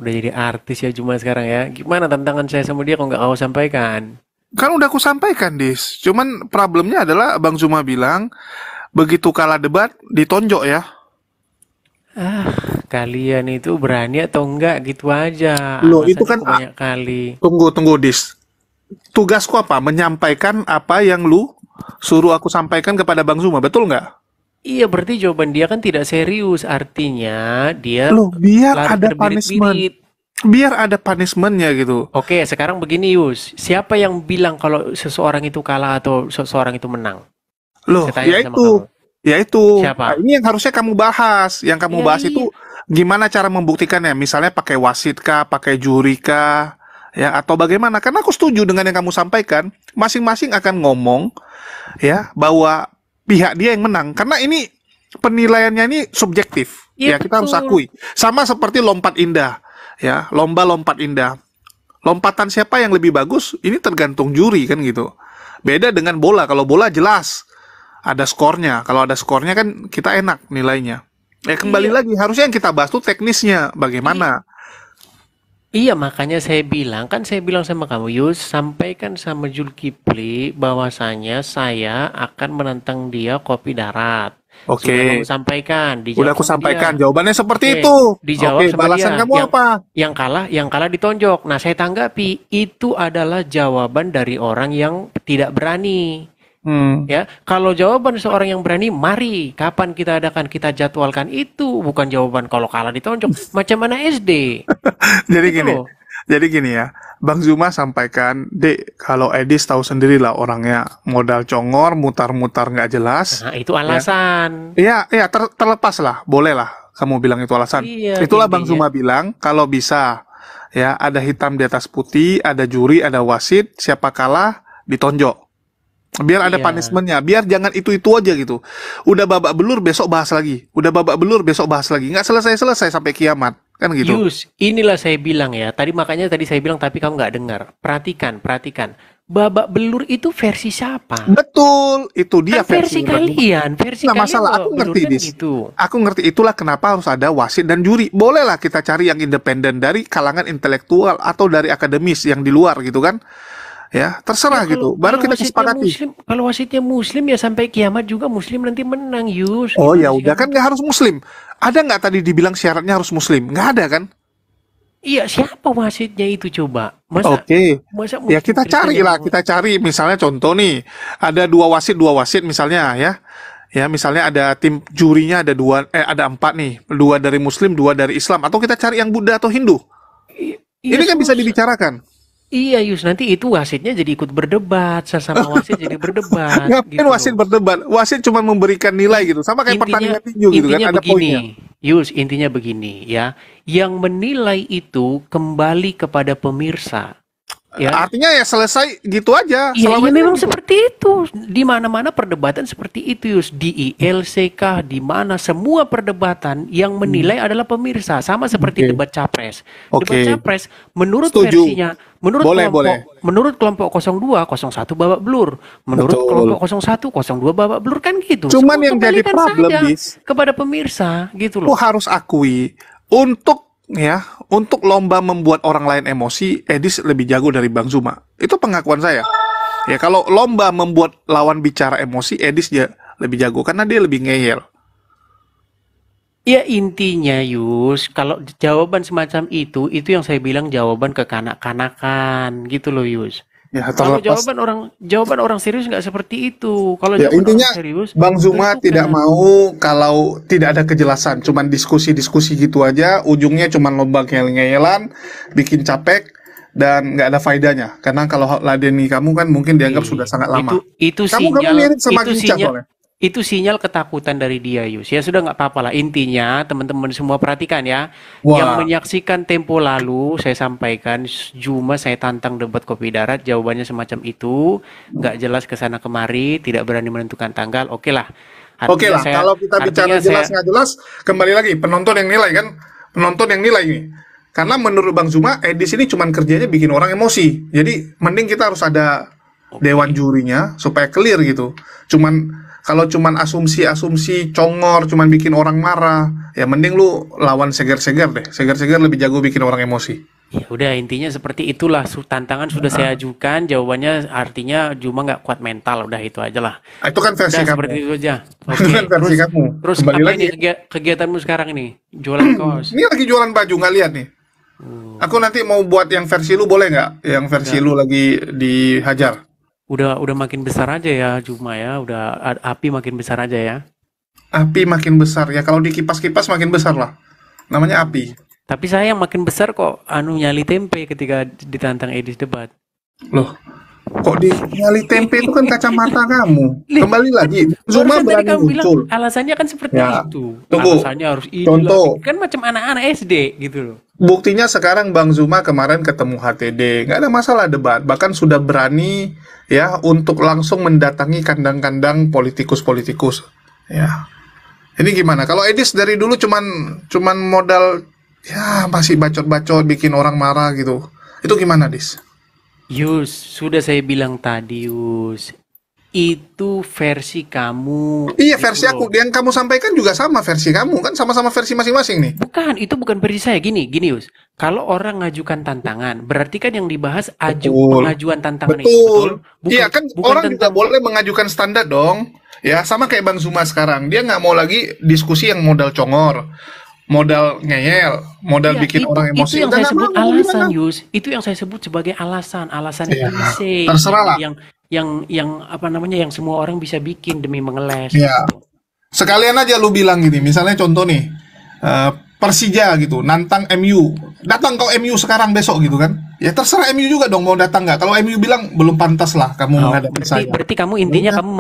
Udah jadi artis ya cuma sekarang ya. Gimana tantangan saya sama dia kalau nggak kau sampaikan? Kan udah aku sampaikan, Dis. Cuman problemnya adalah Bang Zuma bilang begitu kalah debat ditonjok ya. Ah, kalian itu berani atau enggak gitu aja. Loh, itu Alasannya kan kok banyak kali. tunggu Dis. Tugasku apa? Menyampaikan apa yang lu suruh aku sampaikan kepada Bang Zuma, betul nggak? Iya, berarti jawaban dia kan tidak serius. Artinya dia Loh, biar lari ada punishment. terbirit-birit. Biar ada punishmentnya gitu. Oke, sekarang begini Yus. Siapa yang bilang kalau seseorang itu kalah atau seseorang itu menang? Loh, Saya tanya sama yaitu, kamu. yaitu. Nah, Siapa? ini yang harusnya kamu bahas. Yang kamu Ya bahas itu iya. gimana cara membuktikannya? Misalnya pakai wasit kah, pakai juri kah, ya atau bagaimana? Karena aku setuju dengan yang kamu sampaikan. Masing-masing akan ngomong, ya, bahwa pihak dia yang menang. Karena ini penilaiannya ini subjektif. Iya Ya, kita harus betul. akui. Sama seperti lompat indah, ya, lomba lompat indah. Lompatan siapa yang lebih bagus? Ini tergantung juri kan gitu. Beda dengan bola. Kalau bola jelas ada skornya. Kalau ada skornya kan kita enak nilainya. Kembali Iya. lagi, harusnya yang kita bahas tuh teknisnya. I- Bagaimana? Iya, makanya saya bilang sama kamu, Yus, sampaikan sama Zulkifli bahwasanya saya akan menantang dia kopi darat. Sudah kamu Oke, sampaikan, udah dijawab aku sama sampaikan. dia. Jawabannya seperti Oke, itu. dijawab Oke, sama balasan dia. kamu apa? Yang kalah, yang kalah ditonjok. Nah, saya tanggapi itu adalah jawaban dari orang yang tidak berani. Hmm. Ya, kalau jawaban seorang yang berani, mari, kapan kita adakan, kita jadwalkan itu, bukan jawaban kalau kalah ditonjok. Macam mana SD? Jadi Gitu gini, loh. jadi gini ya. Bang Zuma sampaikan, Dek, kalau Edis tahu sendiri lah orangnya modal congor, mutar-mutar nggak jelas, Nah, itu ya. alasan. Iya, iya, terlepas lah, boleh lah kamu bilang itu alasan. Iya, Itulah Bang intinya. Zuma bilang, kalau bisa, ya, ada hitam di atas putih, ada juri, ada wasit, siapa kalah, ditonjok. Biar ada Iya. punishmentnya, biar jangan itu-itu aja gitu. Udah babak belur, besok bahas lagi. Udah babak belur, besok bahas lagi. Nggak selesai-selesai sampai kiamat, kan gitu. Yus, inilah saya bilang ya. Tadi saya bilang tapi kamu nggak dengar. Perhatikan, perhatikan. Babak belur itu versi siapa? Betul, itu dia Kan versi Bang Zuma. kalian. Versi Nah, kalian masalah babak aku belur ngerti, kan Dis. gitu. Aku ngerti itulah kenapa harus ada wasit dan juri. Bolehlah kita cari yang independen dari kalangan intelektual atau dari akademis yang di luar gitu kan. Ya, Ya terserah kalau gitu. Baru kita kesepakati. kalau wasitnya muslim ya sampai kiamat juga muslim nanti menang, Yus. Oh Gimana ya sih udah kamu kan tuh? nggak harus muslim. Ada nggak tadi dibilang syaratnya harus muslim? Nggak ada kan? Iya, siapa wasitnya itu coba? Masa Oke. masa Ya muslim kita Kristen cari yang lah, kita cari misalnya contoh nih, ada dua wasit misalnya ya. Ya, misalnya ada tim jurinya ada dua, ada empat nih, dua dari Muslim, dua dari Islam, atau kita cari yang Buddha atau Hindu. iya Ini kan bisa susah. dibicarakan. Iya, Yus, nanti itu wasitnya jadi ikut berdebat, sesama wasit jadi berdebat Ngapain gitu wasit loh. berdebat? Wasit cuma memberikan nilai I- gitu, sama kayak intinya pertandingan tinju gitu kan, intinya ada poinnya. begini, Yus, intinya begini ya. Yang menilai itu kembali kepada pemirsa, ya. Artinya ya selesai gitu aja, Iya, selama iya ini kan memang gitu. seperti itu. Di mana-mana perdebatan seperti itu, Yus. Di ILC kah, di mana semua perdebatan yang Hmm, menilai adalah pemirsa. Sama seperti Oke, debat capres. Debat oke, capres menurut setuju. versinya, Boleh, boleh. menurut kelompok 02, 01 babak belur. Menurut kelompok Betul. 01, 02 babak belur kan gitu. Cuman Semua yang jadi kembalikan problem, saja Dis, kepada pemirsa, gitu aku loh. harus akui untuk lomba membuat orang lain emosi, Edis lebih jago dari Bang Zuma. Itu pengakuan saya. Ya kalau lomba membuat lawan bicara emosi, Edis dia lebih jago karena dia lebih ngeyel. Ya intinya Yus, kalau jawaban semacam itu yang saya bilang jawaban kekanak-kanakan gitu loh Yus. Ya Kalau terlepas. jawaban orang serius nggak seperti itu. Kalau Ya jawaban orang intinya serius Bang Zuma tidak tentukan. mau kalau tidak ada kejelasan, cuman diskusi-diskusi gitu aja, ujungnya cuman lomba ngeyel-ngeyelan, bikin capek dan nggak ada faedahnya. Karena kalau ladeni kamu kan mungkin dianggap sudah Ih, sangat itu lama. itu Kamu sinyal mirip sama itu Ginca sinyal soalnya. itu sinyal ketakutan dari dia Yus. Ya sudah nggak apa-apa lah. Intinya teman-teman semua perhatikan ya. Yang Wah, menyaksikan tempo lalu saya sampaikan Juma saya tantang debat kopi darat jawabannya semacam itu nggak jelas ke sana kemari tidak berani menentukan tanggal. Oke lah. oke Artinya lah. saya Kalau kita bicara artinya jelas saya nggak jelas, kembali lagi penonton yang nilai kan, penonton yang nilai ini. Karena menurut Bang Zuma, Edis ini cuman kerjanya bikin orang emosi. Jadi mending kita harus ada dewan oke. jurinya supaya clear gitu. Cuman Kalau cuman asumsi-asumsi congor, cuman bikin orang marah, ya mending lu lawan seger-seger deh. Seger-seger lebih jago bikin orang emosi. Ya udah intinya seperti itulah tantangan sudah saya ajukan, jawabannya artinya Juma nggak kuat mental, udah itu aja lah. Nah, itu kan versi Udah kamu. seperti itu aja. Itu kan Oke, versi terus kamu. terus Kembali apa lagi. ini kegiatanmu sekarang ini? Jualan kaos. Ini lagi jualan baju, nggak lihat nih. Aku nanti mau buat yang versi lu, boleh nggak? Yang versi Udah lu lagi dihajar. udah makin besar aja ya Juma ya, udah api makin besar aja ya. Api makin besar ya. Kalau dikipas-kipas makin besar lah. Namanya api. Tapi saya yang makin besar kok nyali tempe ketika ditantang Edis debat. Loh, kok di nyali tempe itu kan kacamata kamu. Kembali lagi, Zuma Barusan tadi berani kamu bilang muncul. alasannya kan seperti Ya, itu. tunggu. Alasannya harus ini Contoh. kan macam anak-anak SD gitu loh. Buktinya sekarang Bang Zuma kemarin ketemu HTD, nggak ada masalah debat, bahkan sudah berani ya untuk langsung mendatangi kandang-kandang politikus-politikus. Ya, ini gimana? Kalau Edis dari dulu cuman modal ya masih bacot-bacot bikin orang marah gitu. Itu gimana, Dis? Yus, sudah saya bilang tadi Yus. Itu versi kamu Iya, gitu versi aku. loh. Yang kamu sampaikan juga sama versi kamu kan, sama-sama versi masing-masing nih. Bukan, itu bukan versi saya. Gini Yus. Kalau orang ngajukan tantangan, berarti kan yang dibahas Betul. pengajuan tantangan itu, Betul. betul? Bukan, Iya kan bukan orang juga tentang. boleh mengajukan standar dong. Ya sama kayak Bang Zuma sekarang. Dia nggak mau lagi diskusi yang modal congor, modal ngeyel, modal Ya, bikin orang itu emosi. yang Udah saya nggak sebut mau alasan, gimana? Yus. Itu yang saya sebut sebagai alasan Ya, klise terserah lah. yang apa namanya yang semua orang bisa bikin demi mengeles Ya, gitu. sekalian aja lu bilang gini. Misalnya contoh nih, Persija gitu, nantang MU. Datang kau MU sekarang besok gitu kan? Ya terserah MU juga dong mau datang nggak. Kalau MU bilang belum pantas lah kamu Oh, menghadapi berarti saya. berarti kamu Ya intinya udah. kamu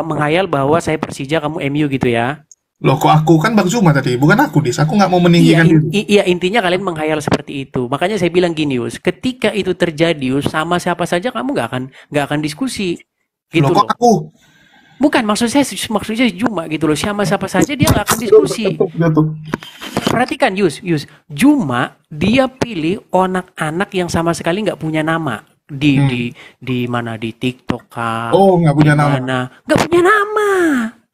menghayal bahwa saya Persija, kamu MU gitu ya. Loh kok aku kan Bang Zuma tadi, bukan aku Dis. Aku nggak mau Iya, meninggikan diri. iya intinya kalian menghayal seperti itu. Makanya saya bilang gini, Yus, ketika itu terjadi, Yus, sama siapa saja kamu nggak akan diskusi. Loh Gitu kok loh. aku? Bukan maksudnya Juma gitu loh. Sama siapa saja dia nggak akan diskusi. Jatuh. Perhatikan Yus, Juma dia pilih anak-anak yang sama sekali nggak punya nama di Hmm. di di mana di TikTok kah, Oh, nggak di punya nama. mana nggak punya nama.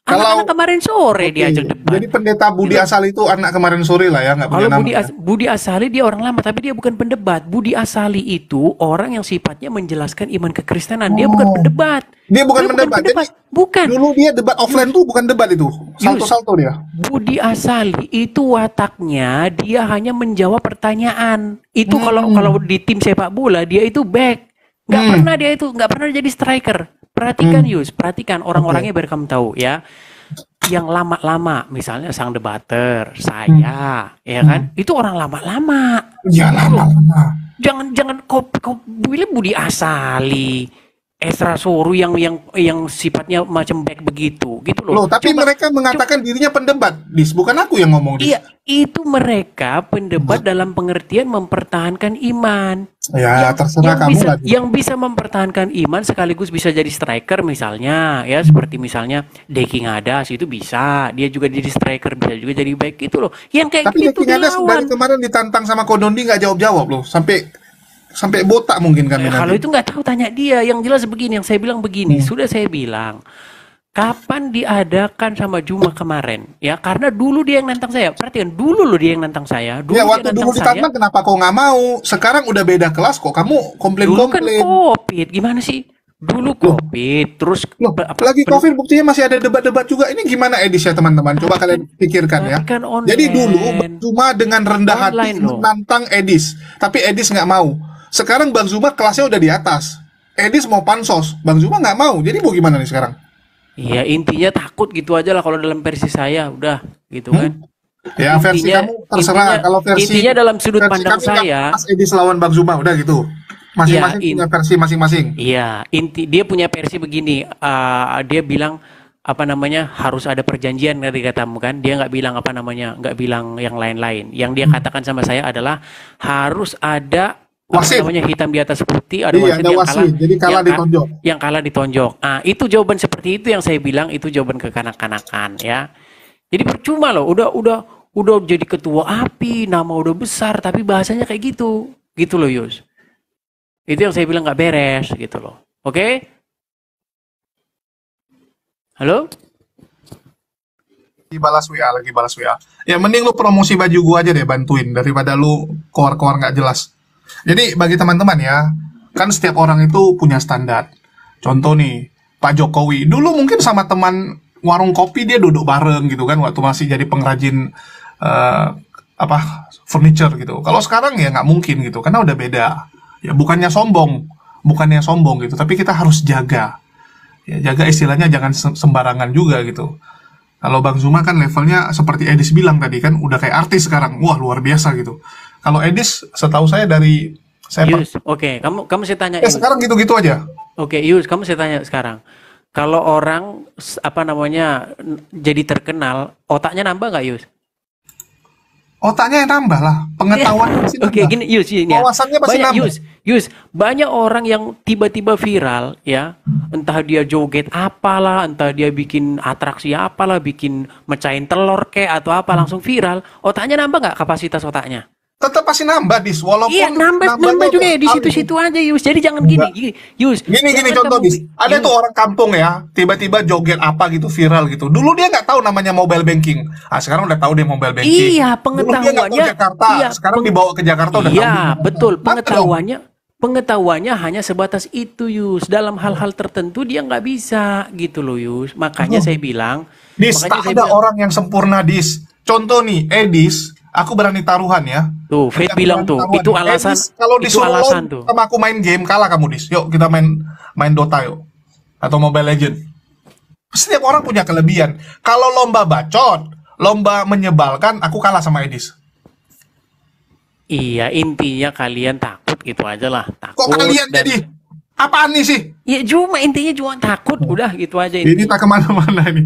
Anak-anak Kalau kemarin sore oke, diajak debat. jadi pendeta Budi Gitu. Asali itu anak kemarin sore lah ya, nggak punya Kalau nama. Budi Asali dia orang lama, tapi dia bukan pendebat. Budi Asali itu orang yang sifatnya menjelaskan iman kekristenan. Dia bukan Oh, pendebat. dia bukan Dia bukan pendebat. Jadi pendebat. Bukan. dulu dia debat offline tuh bukan debat itu, Yus, salto-salto dia. Budi Asali itu wataknya dia hanya menjawab pertanyaan. Itu kalau Hmm, kalau di tim sepak bola dia itu back. hmm, Nggak pernah jadi striker. Perhatikan hmm. Yus, perhatikan Oke. orang-orangnya biar kamu tahu ya. Yang lama-lama, misalnya sang debater, Hmm, saya, ya hmm. kan? Itu orang lama-lama. Ya Gitu loh. lama-lama. Jangan kau pilih Budi Asali, Esra Soru yang sifatnya macam back begitu, gitu loh. Loh, tapi Coba, mereka coba. mengatakan dirinya pendebat, Dis. Bukan aku yang ngomong, Dis. Iya, itu mereka pendebat dalam pengertian mempertahankan iman. Ya, Yang terserah yang kamu bisa lah, Dis. yang bisa mempertahankan iman sekaligus bisa jadi striker misalnya, ya seperti misalnya Deki Ngadas itu bisa, dia juga jadi striker, bisa juga jadi back gitu loh. Yang kayak Tapi gitu Deki Ngadas dari dilawan. kemarin ditantang sama Kodondi nggak jawab-jawab loh, sampai sampai botak mungkin kami Kalau nanti. itu nggak tahu tanya dia. Yang jelas begini, yang saya bilang begini, Hmm. sudah saya bilang. Kapan diadakan sama Juma kemarin? Ya, karena dulu dia yang nantang saya. Perhatikan, dulu loh dia yang nantang saya. Dulu Ya dia waktu nantang dulu saya. ditantang kenapa kau nggak mau? Sekarang udah beda kelas kok kamu Dulu kan komplain-komplain. COVID, gimana sih? Dulu Loh, COVID, terus loh, lagi COVID buktinya masih ada debat-debat juga. Ini gimana Edis ya teman-teman? Coba tapi kan kalian pikirkan ya. tapi kan Jadi dulu Bang online. Zuma dengan rendah hati Online loh. menantang Edis, tapi Edis nggak mau. Sekarang Bang Zuma kelasnya udah di atas. Edis mau pansos, Bang Zuma nggak mau. Jadi mau gimana nih sekarang? Iya, intinya takut gitu aja lah kalau dalam versi saya, udah gitu kan. Hmm? Ya versi Intinya kamu terserah. intinya Kalau versi intinya dalam sudut versi pandang kami nggak saya, pantas Edis lawan Bang Zuma, udah gitu. ya Masing-masing punya versi masing-masing. iya, dia punya versi begini. Dia bilang apa namanya harus ada perjanjian dari katamu kan. Dia nggak bilang apa namanya, nggak bilang yang lain-lain. Yang dia katakan sama saya adalah harus ada apa Wasit. namanya hitam di atas putih, ada Iya, wasit ada yang kalah, wasit. Jadi kalah ditonjok. yang kalah ditonjok. Itu jawaban seperti itu yang saya bilang itu jawaban kekanak-kanakan ya. Jadi percuma loh, udah jadi ketua API, nama udah besar, tapi bahasanya kayak gitu loh Yus. Itu yang saya bilang nggak beres gitu loh. Oke? Halo? Lagi balas WA. Ya mending lu promosi baju gua aja deh, bantuin daripada lu keluar-keluar nggak jelas. Jadi bagi teman-teman ya, kan setiap orang itu punya standar. Contoh nih, Pak Jokowi dulu mungkin sama teman warung kopi dia duduk bareng gitu kan waktu masih jadi pengrajin eh, apa furniture gitu. Kalau sekarang ya nggak mungkin gitu karena udah beda. Ya bukannya sombong gitu, tapi kita harus jaga. Ya jaga istilahnya jangan sembarangan juga gitu. Kalau Bang Zuma kan levelnya seperti Edis bilang tadi kan udah kayak artis sekarang. Wah, luar biasa gitu. Kalau Edis setahu saya dari Yus, oke, kamu saya tanya Yus. sekarang gitu-gitu aja. Oke, Yus, kamu saya tanya sekarang. Kalau orang apa namanya jadi terkenal, otaknya nambah nggak Yus? Otaknya yang nambah lah, pengetahuannya pasti Oke, nambah. gini Yus, ini ya. Wawasannya pasti Banyak nambah. Yus, banyak orang yang tiba-tiba viral ya. Entah dia joget apalah, entah dia bikin atraksi apalah, bikin mecahin telur kek atau apa langsung viral. Otaknya nambah nggak kapasitas otaknya? Tetap pasti nambah, Dis. Iya, Walaupun nambah nambahnya juga ya di kali. situ-situ aja Yus. Jadi jangan Enggak. gini, Yus. Gini Jangan contoh, kamu Dis. Ada Yus. tuh orang kampung ya, tiba-tiba joget apa gitu viral gitu. Dulu dia nggak tahu namanya mobile banking. Ah, sekarang udah tahu deh mobile banking. Iya, Dulu dia nggak tahu pengetahuannya. Jakarta, Iya, sekarang dibawa ke Jakarta udah tahu iya, di Jakarta. betul. Mantap dong. Pengetahuannya hanya sebatas itu, Yus. Dalam hal-hal tertentu dia nggak bisa gitu loh, Yus. Makanya Aduh. saya bilang, Dis, makanya tak saya ada bilang, orang yang sempurna, Dis. Contoh nih, Edis, aku berani taruhan ya. tuh, Faith Aku bilang berani tuh, taruhan. itu alasan, Edis, kalau itu disuruh alasan lomba tuh. sama aku main game, kalah kamu, Dis. Yuk, kita main Dota yuk. Atau Mobile Legend. Setiap orang punya kelebihan. Kalau lomba bacot, lomba menyebalkan, aku kalah sama Edis. Iya, intinya kalian takut gitu aja lah, Kok takut kalian dan jadi? Apaan nih sih? ya intinya cuma takut, udah gitu aja Ini intinya. tak kemana-mana nih.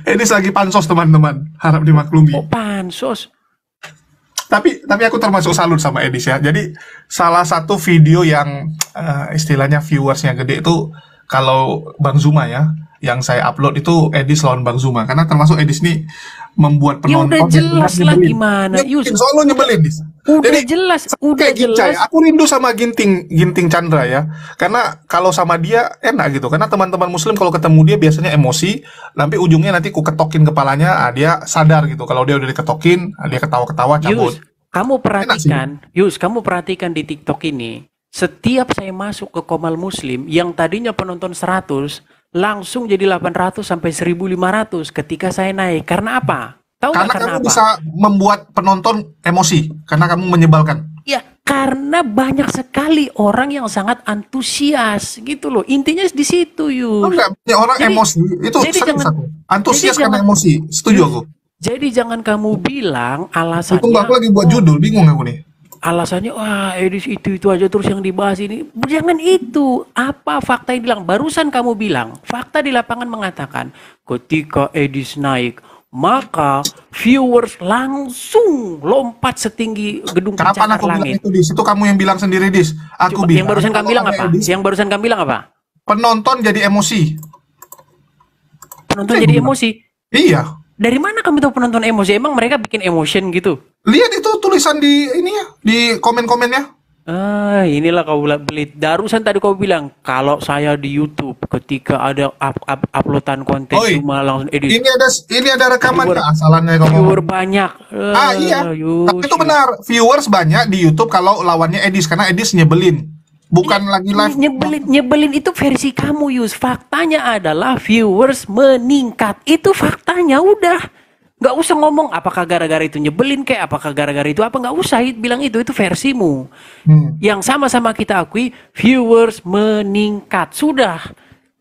Edis lagi pansos teman-teman. Harap dimaklumi. Oh, pansos. Tapi aku termasuk salut sama Edis ya. Jadi salah satu video yang istilahnya viewersnya gede itu kalau Bang Zuma ya, yang saya upload itu Edis lawan Bang Zuma karena termasuk Edis nih membuat Ya udah penonton yang jelas lah nyebelin. gimana, Yus. Nyebelin, soalnya nyebelin, Dis. Udah Jadi jelas, udah kayak Gincay, jelas. aku rindu sama Ginting Chandra ya. Karena kalau sama dia enak gitu. Karena teman-teman muslim kalau ketemu dia biasanya emosi, sampai ujungnya nanti ku ketokin kepalanya, dia sadar gitu. Kalau dia udah diketokin, dia ketawa-ketawa cabut. Yus, kamu perhatikan di TikTok ini, setiap saya masuk ke Komal Muslim yang tadinya penonton 100 langsung jadi 800 sampai 1.500 ketika saya naik. Karena apa? Tahu nggak Karena karena kamu apa? bisa membuat penonton emosi, karena kamu menyebalkan. Ya, karena banyak sekali orang yang sangat antusias gitu loh. Intinya di situ, Yus. Enggak, banyak orang Jadi- emosi. Itu jadi serius jangan- aku. Antusias jadi karena jangan- emosi. Setuju aku. Jadi jangan kamu bilang Untung aku alasannya lagi buat judul, bingung aku nih. alasannya wah Edis itu aja terus yang dibahas ini. Jangan itu. Apa fakta yang bilang? Barusan kamu bilang, fakta di lapangan mengatakan ketika Edis naik, maka viewers langsung lompat setinggi gedung Kapan pencakar aku bilang langit. itu, Dis? Itu kamu yang bilang sendiri, Dis. Aku Coba, bilang. yang barusan kamu kalau bilang ada apa? Edis, Yang barusan kamu bilang apa? penonton jadi emosi. Penonton Itu yang jadi gimana? emosi. Iya. Dari mana kamu tahu penonton emosi? Emang mereka bikin emotion gitu? Lihat itu tulisan di ini ya, di komen-komennya. Ah, inilah kau belit. Darusan tadi kau bilang kalau saya di YouTube ketika ada uploadan konten Oi, cuma langsung edit. Ini ada rekamannya, Viewer- asalannya kamu Viewer ngomong. banyak. Iya. Yus, Tapi itu benar. Viewers banyak di YouTube kalau lawannya Edis karena Edis nyebelin. Bukan lagi live. Nyebelin itu versi kamu, Yus. Faktanya adalah viewers meningkat. Itu faktanya udah. Nggak usah ngomong apakah gara-gara itu nyebelin kayak apakah gara-gara itu apa, nggak usah bilang itu versimu. Yang sama-sama kita akui viewers meningkat. Sudah.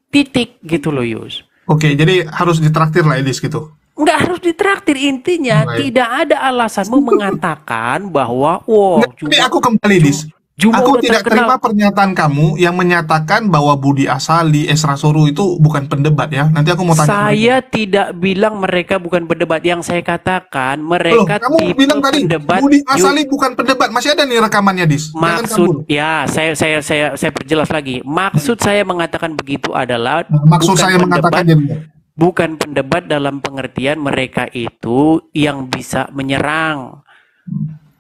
Titik gitu loh, Yus. Oke, jadi harus ditraktir lah Edis gitu. Nggak harus ditraktir, intinya Baik. tidak ada alasanmu mengatakan bahwa wow, Nggak, tapi aku kembali, Dis. Juma Aku udah tidak terima terkenal. pernyataan kamu yang menyatakan bahwa Budi Asali, Esra Soru itu bukan pendebat ya. Nanti aku mau tanya. Saya tidak bilang mereka bukan pendebat. Yang saya katakan Loh, mereka kamu tipe bilang tadi pendebat. Budi Asali bukan pendebat. Masih ada nih rekamannya, Dis. Jangan kabur. Maksud ya, saya perjelas lagi. Maksud saya mengatakan begitu adalah Maksud bukan saya mengatakan pendebat, jadi. bukan pendebat dalam pengertian mereka itu yang bisa menyerang.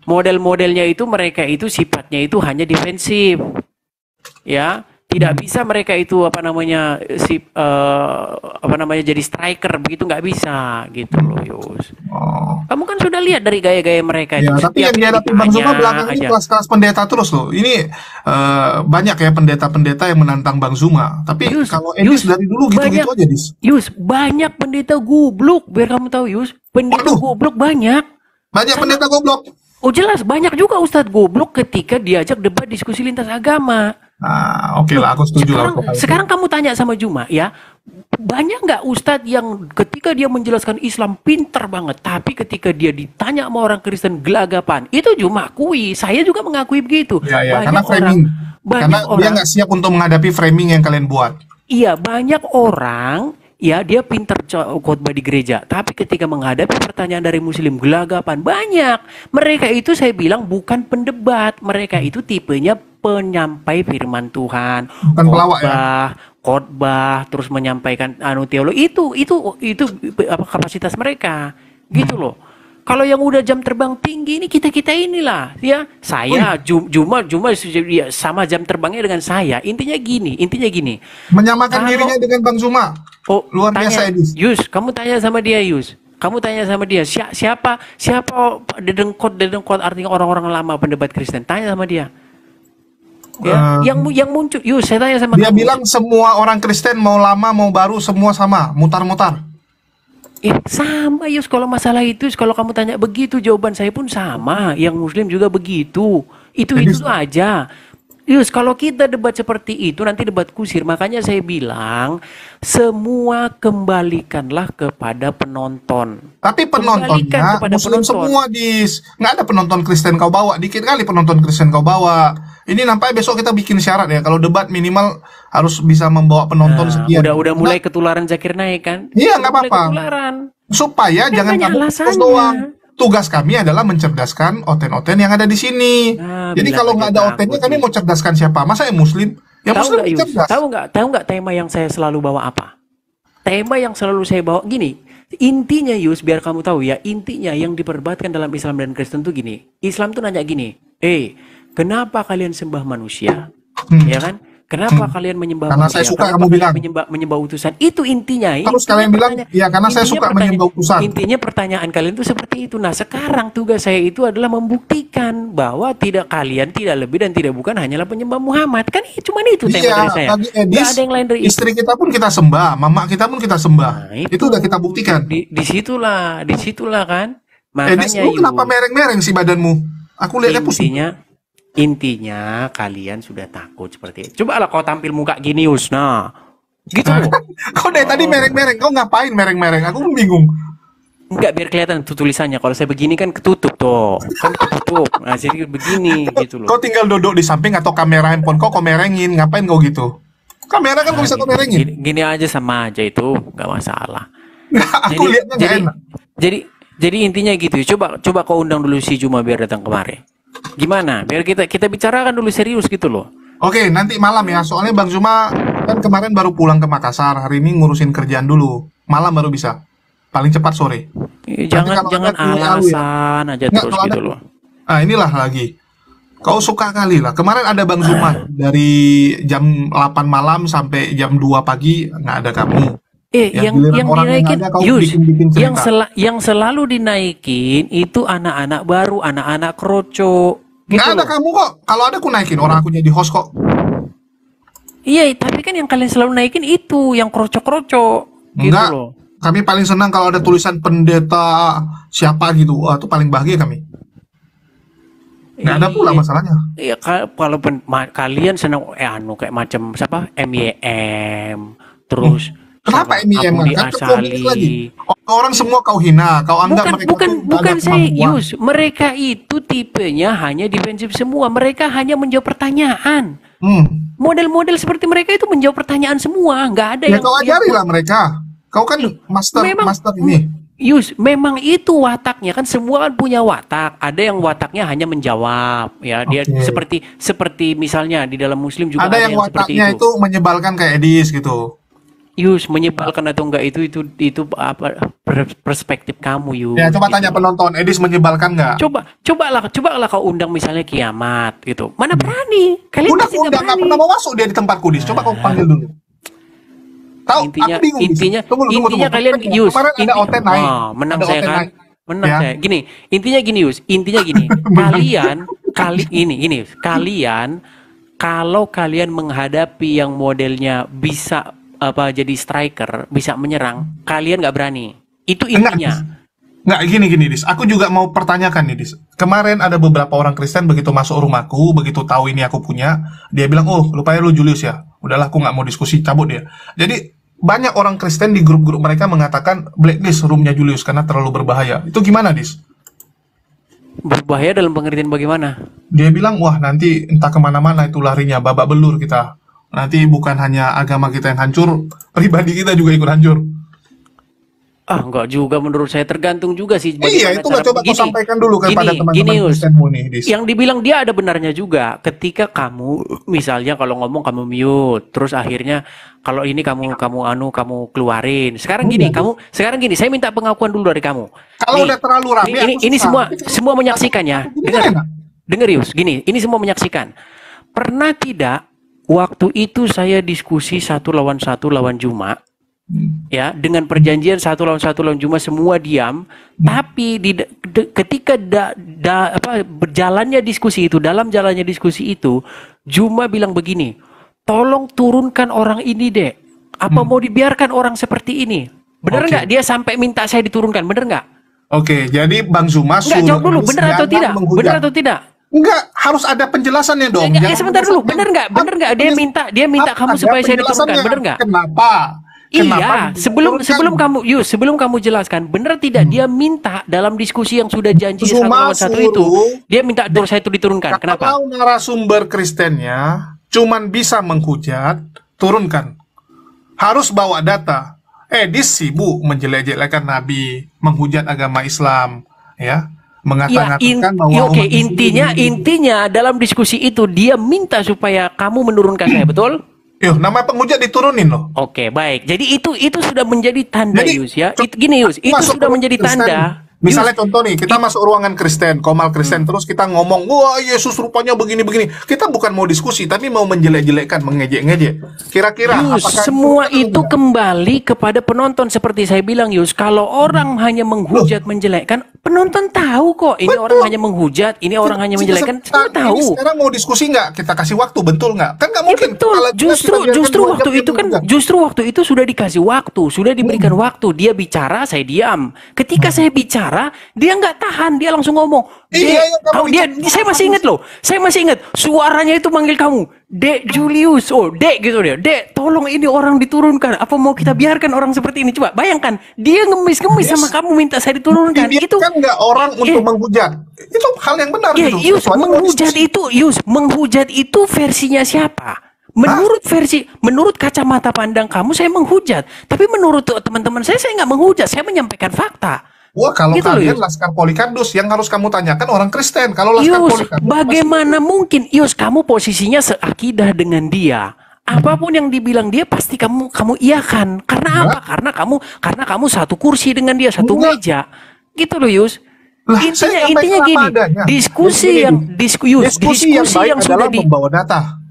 Model-modelnya itu mereka itu sifatnya itu hanya defensif. Ya, Tidak bisa mereka itu apa namanya apa namanya jadi striker begitu, nggak bisa gitu loh, Yus. Oh. Kamu kan sudah lihat dari gaya-gaya mereka Ya, itu tapi yang setiap dihadapi Bang Zuma ditanya belakangan ini aja. kelas-kelas pendeta terus loh. Ini banyak ya pendeta-pendeta yang menantang Bang Zuma. Tapi Yus, kalau Edis Yus, dari dulu banyak, gitu-gitu aja, Dis. Yus, banyak pendeta goblok, biar kamu tahu, Yus. Pendeta Waduh, goblok banyak. banyak Sama, pendeta goblok. oh jelas, banyak juga Ustadz goblok ketika diajak debat diskusi lintas agama. Nah, oke Loh, lah, aku setuju lah untuk hal itu. sekarang kamu tanya sama Juma ya, banyak nggak Ustadz yang ketika dia menjelaskan Islam pinter banget, tapi ketika dia ditanya sama orang Kristen gelagapan, itu Juma akui, saya juga mengakui begitu. Ya, ya, karena Banyak framing. orang, Karena banyak dia orang, nggak siap untuk menghadapi framing yang kalian buat. iya banyak orang, ya dia pinter khotbah di gereja, tapi ketika menghadapi pertanyaan dari Muslim gelagapan, banyak. Mereka itu saya bilang bukan pendebat, mereka itu tipenya penyampai firman Tuhan, Bukan pelawak ya. khotbah, terus menyampaikan teologi itu apa kapasitas mereka, gitu loh. Kalau yang udah jam terbang tinggi ini kita inilah ya. Saya Juma ya, sama jam terbangnya dengan saya. Intinya gini. Menyamakan Kalau dirinya dengan Bang Zuma. oh Luar biasa, tanya Edis. Yus, kamu tanya sama dia Yus. Kamu tanya sama dia siapa dedengkot artinya orang-orang lama pendebat Kristen. Tanya sama dia. Ya, yang muncul. Yus, saya tanya sama Dia kamu. bilang semua orang Kristen mau lama mau baru semua sama, mutar-mutar. Sama Yus, kalau masalah itu, kalau kamu tanya begitu, jawaban saya pun sama. Yang Muslim juga begitu. Itu Edis, aja. Yus, kalau kita debat seperti itu, nanti debat kusir. Makanya saya bilang, semua kembalikanlah kepada penonton. tapi Kembalikan penontonnya kepada Muslim penonton. semua, Dis. Nggak ada penonton Kristen kau bawa. Dikit kali penonton Kristen kau bawa. Ini nampaknya besok kita bikin syarat ya. Kalau debat minimal harus bisa membawa penonton Nah, sekian. udah mulai ketularan Zakir Naik kan? Iya, Udah nggak mulai apa-apa. ketularan. Supaya Kan jangan banyak kamu fokus alasannya. doang. Tugas kami adalah mencerdaskan oten-oten yang ada di sini. Nah, Jadi bilang kalau aja nggak ada takut, otennya, kami Yus. mau cerdaskan siapa? Masa yang Muslim? Yang Tahu Muslim nggak Yus? cerdas. Tahu nggak tema yang saya selalu bawa apa? Tema yang selalu saya bawa gini. Intinya Yus, biar kamu tahu ya, intinya yang diperdebatkan dalam Islam dan Kristen tuh gini. Islam tuh nanya gini, kenapa kalian sembah manusia? Ya kan? Kenapa kalian menyembah Karena manusia? saya suka Kenapa kamu kalian bilang. menyembah utusan? Itu intinya. Terus Intinya kalian bilang, ya karena saya intinya suka menyembah utusan. Intinya pertanyaan kalian itu seperti itu. Nah, sekarang tugas saya itu adalah membuktikan bahwa kalian tidak lebih dan tidak bukan hanyalah penyembah Muhammad. Kan cuma itu tema Iya, dari saya. bagi Nggak Edis, ada yang lain dari itu. istri kita pun kita sembah, mama kita pun kita sembah. Nah, Itu udah kita buktikan. disitulah kan. Edis, Makanya lu kenapa Yus, mereng-mereng sih badanmu? Aku lihatnya pusing. intinya kalian sudah takut seperti itu. Coba lah kau tampil muka gini Yus. Nah, gitu loh. Kau dari tadi mereng-mereng, kau ngapain mereng-mereng? Aku bingung. Enggak, biar kelihatan tuh tulisannya. Kalau saya begini kan ketutup tuh. Kan ketutup. Nah, jadi begini gitu loh. Kau tinggal duduk di samping atau kamera handphone kau merengin, ngapain kau gitu? Kamera kan kau bisa kau merengin. Gini aja sama aja itu, nggak masalah. Aku lihatnya nggak enak. Jadi intinya gitu. Coba kau undang dulu si Juma biar datang kemari. Gimana? Biar kita bicarakan dulu serius gitu loh. Oke, nanti malam ya. Soalnya Bang Zuma kan kemarin baru pulang ke Makassar. Hari ini ngurusin kerjaan dulu. Malam baru bisa. Paling cepat sore. Jangan kalau ada alui-alui alasan aja Nggak, terus kalau gitu ada- loh. Ah, inilah lagi. Kau suka kali lah. Kemarin ada Bang Zuma dari jam 8 malam sampai jam 2 pagi nggak ada kamu. Yang giliran orang yang dinaikin, ada, kau Yus, bikin cerita. yang selalu dinaikin itu anak-anak baru, anak-anak kroco. Gitu Nggak ada loh. kamu kok. Kalau ada aku naikin. Orang aku jadi host kok. Iya, tapi kan yang kalian selalu naikin itu yang kroco-kroco. Gitu Enggak. loh. Kami paling senang kalau ada tulisan pendeta siapa gitu. Wah, itu paling bahagia kami. Nggak ada pula Iya. masalahnya. Iya, kalau kalian senang kayak macam siapa? MYM, terus Kenapa siapa? MIM? Abudi Kan ketua bidik lagi. Asali. Orang semua kau hina, kau anggap mereka Bukan tuh nggak ada saya, kemampuan. Yus. Mereka itu tipenya hanya defensif semua. Mereka hanya menjawab pertanyaan. Model-model seperti mereka itu menjawab pertanyaan semua. Nggak ada Ya yang kau ajarilah mereka. Kau kan master ini. Yus, memang itu wataknya kan, semua kan punya watak. Ada yang wataknya hanya menjawab, ya. Dia Oke. seperti misalnya di dalam Muslim juga Ada yang seperti wataknya itu menyebalkan kayak Edis gitu. Yus, menyebalkan atau enggak itu apa perspektif kamu, Yus. Ya, coba Gitu tanya loh. penonton, Edis menyebalkan nggak? Cobalah kau undang misalnya kiamat gitu. Mana berani? Kalian Udah, pasti nggak nggak berani. pernah mau masuk dia di tempatku, Dis. Coba kau panggil dulu. Tahu, aku Intinya bingung, Dis. intinya Tunggu. intinya kalian Kemarin Yus, ada Oten naik. menang Ada saya Oten kan? naik. Menang Ya. saya. Intinya gini Yus, kalian kalau kalian menghadapi yang modelnya bisa apa jadi striker, bisa menyerang, kalian nggak berani. Itu Enggak, intinya. Dis. Nggak, gini, Dis. Aku juga mau pertanyakan nih, Dis. Kemarin ada beberapa orang Kristen begitu masuk rumahku, begitu tahu ini aku punya, dia bilang, oh, lupa ya lu Julius ya. Udahlah, aku nggak mau diskusi, cabut dia. Jadi, banyak orang Kristen di grup-grup mereka mengatakan blacklist roomnya Julius karena terlalu berbahaya. Itu gimana, Dis? Berbahaya dalam pengertian bagaimana? Dia bilang, wah nanti entah kemana-mana itu larinya, babak belur kita. Nanti bukan hanya agama kita yang hancur, pribadi kita juga ikut hancur. Enggak juga menurut saya, tergantung juga sih Iya, itu nggak coba kau sampaikan dulu kepada teman-teman Yus. Kristenmu nih, Dis. Yang dibilang dia ada benarnya juga. Ketika kamu misalnya kalau ngomong kamu mute, terus akhirnya kalau ini kamu keluarin. Sekarang gini, saya minta pengakuan dulu dari kamu. Kalau Nih, udah terlalu rame, ini semua menyaksikan ya. Dengar Yus, gini, ini semua menyaksikan. Pernah tidak waktu itu saya diskusi 1 lawan Juma, ya, dengan perjanjian 1 lawan 1 lawan Juma semua diam, tapi ketika dalam jalannya diskusi itu Juma bilang begini, tolong turunkan orang ini deh, apa mau dibiarkan orang seperti ini, bener nggak? Dia sampai minta saya diturunkan, bener nggak? Oke, jadi Bang Zuma Nggak, jawab dulu, bener atau tidak? Bener atau tidak? Enggak, harus ada penjelasannya dong. Sebentar dulu, bener nggak? Dia minta kamu supaya saya diturunkan, bener nggak? Kenapa? Iya, sebelum kamu jelaskan, benar tidak dia minta dalam diskusi yang sudah janji 1 lawan 1 itu, dia minta saya itu diturunkan. Kenapa? Kalau narasumber Kristennya cuman bisa menghujat, turunkan. Harus bawa data. Dis sibuk menjelek-jelekan Nabi, menghujat agama Islam, ya, mengatakan bahwa intinya dalam diskusi itu dia minta supaya kamu menurunkan saya, betul? Yo, nama penghujat diturunin loh. Oke, baik. Jadi itu sudah menjadi tanda, Jadi, Yus ya. Yus, itu sudah menjadi tanda. Misalnya contoh nih, kita masuk ruangan Kristen, Komal Kristen, terus kita ngomong, wah Yesus rupanya begini-begini. Kita bukan mau diskusi, tapi mau menjelek-jelekkan, mengejek-ngejek. Kira-kira Yus, semua itu kembali kepada penonton. Seperti saya bilang, Yus, kalau orang hanya menghujat, menjelekkan, penonton tahu kok. Ini orang hanya menghujat, ini orang hanya menjelekkan, semua tahu. Sekarang mau diskusi nggak? Kita kasih waktu, betul nggak? Kan nggak mungkin. Betul. Justru waktu itu sudah dikasih waktu, sudah diberikan waktu. Dia bicara, saya diam. Ketika saya bicara, dia nggak tahan, dia langsung ngomong. Saya masih ingat loh, suaranya itu manggil kamu, Dek Julius, Dek gitu dia, Dek, tolong ini orang diturunkan. Apa mau kita biarkan orang seperti ini? Coba bayangkan, dia ngemis-ngemis sama kamu minta saya diturunkan. Itu kan nggak orang untuk menghujat. Itu hal yang benar. Yus, menghujat itu versinya siapa? Menurut kacamata pandang kamu saya menghujat, tapi menurut teman-teman saya nggak menghujat, saya menyampaikan fakta. Wah, kalau gitu kalian Laskar Polikardus, yang harus kamu tanyakan orang Kristen. Kalau Laskar Polikardus, bagaimana mungkin? Kamu posisinya seakidah dengan dia. Apapun yang dibilang dia pasti kamu iakan. Karena apa? Karena kamu satu kursi dengan dia, satu meja. Gitu loh, Yus. Intinya gini, diskusi yang baik sudah membawa data.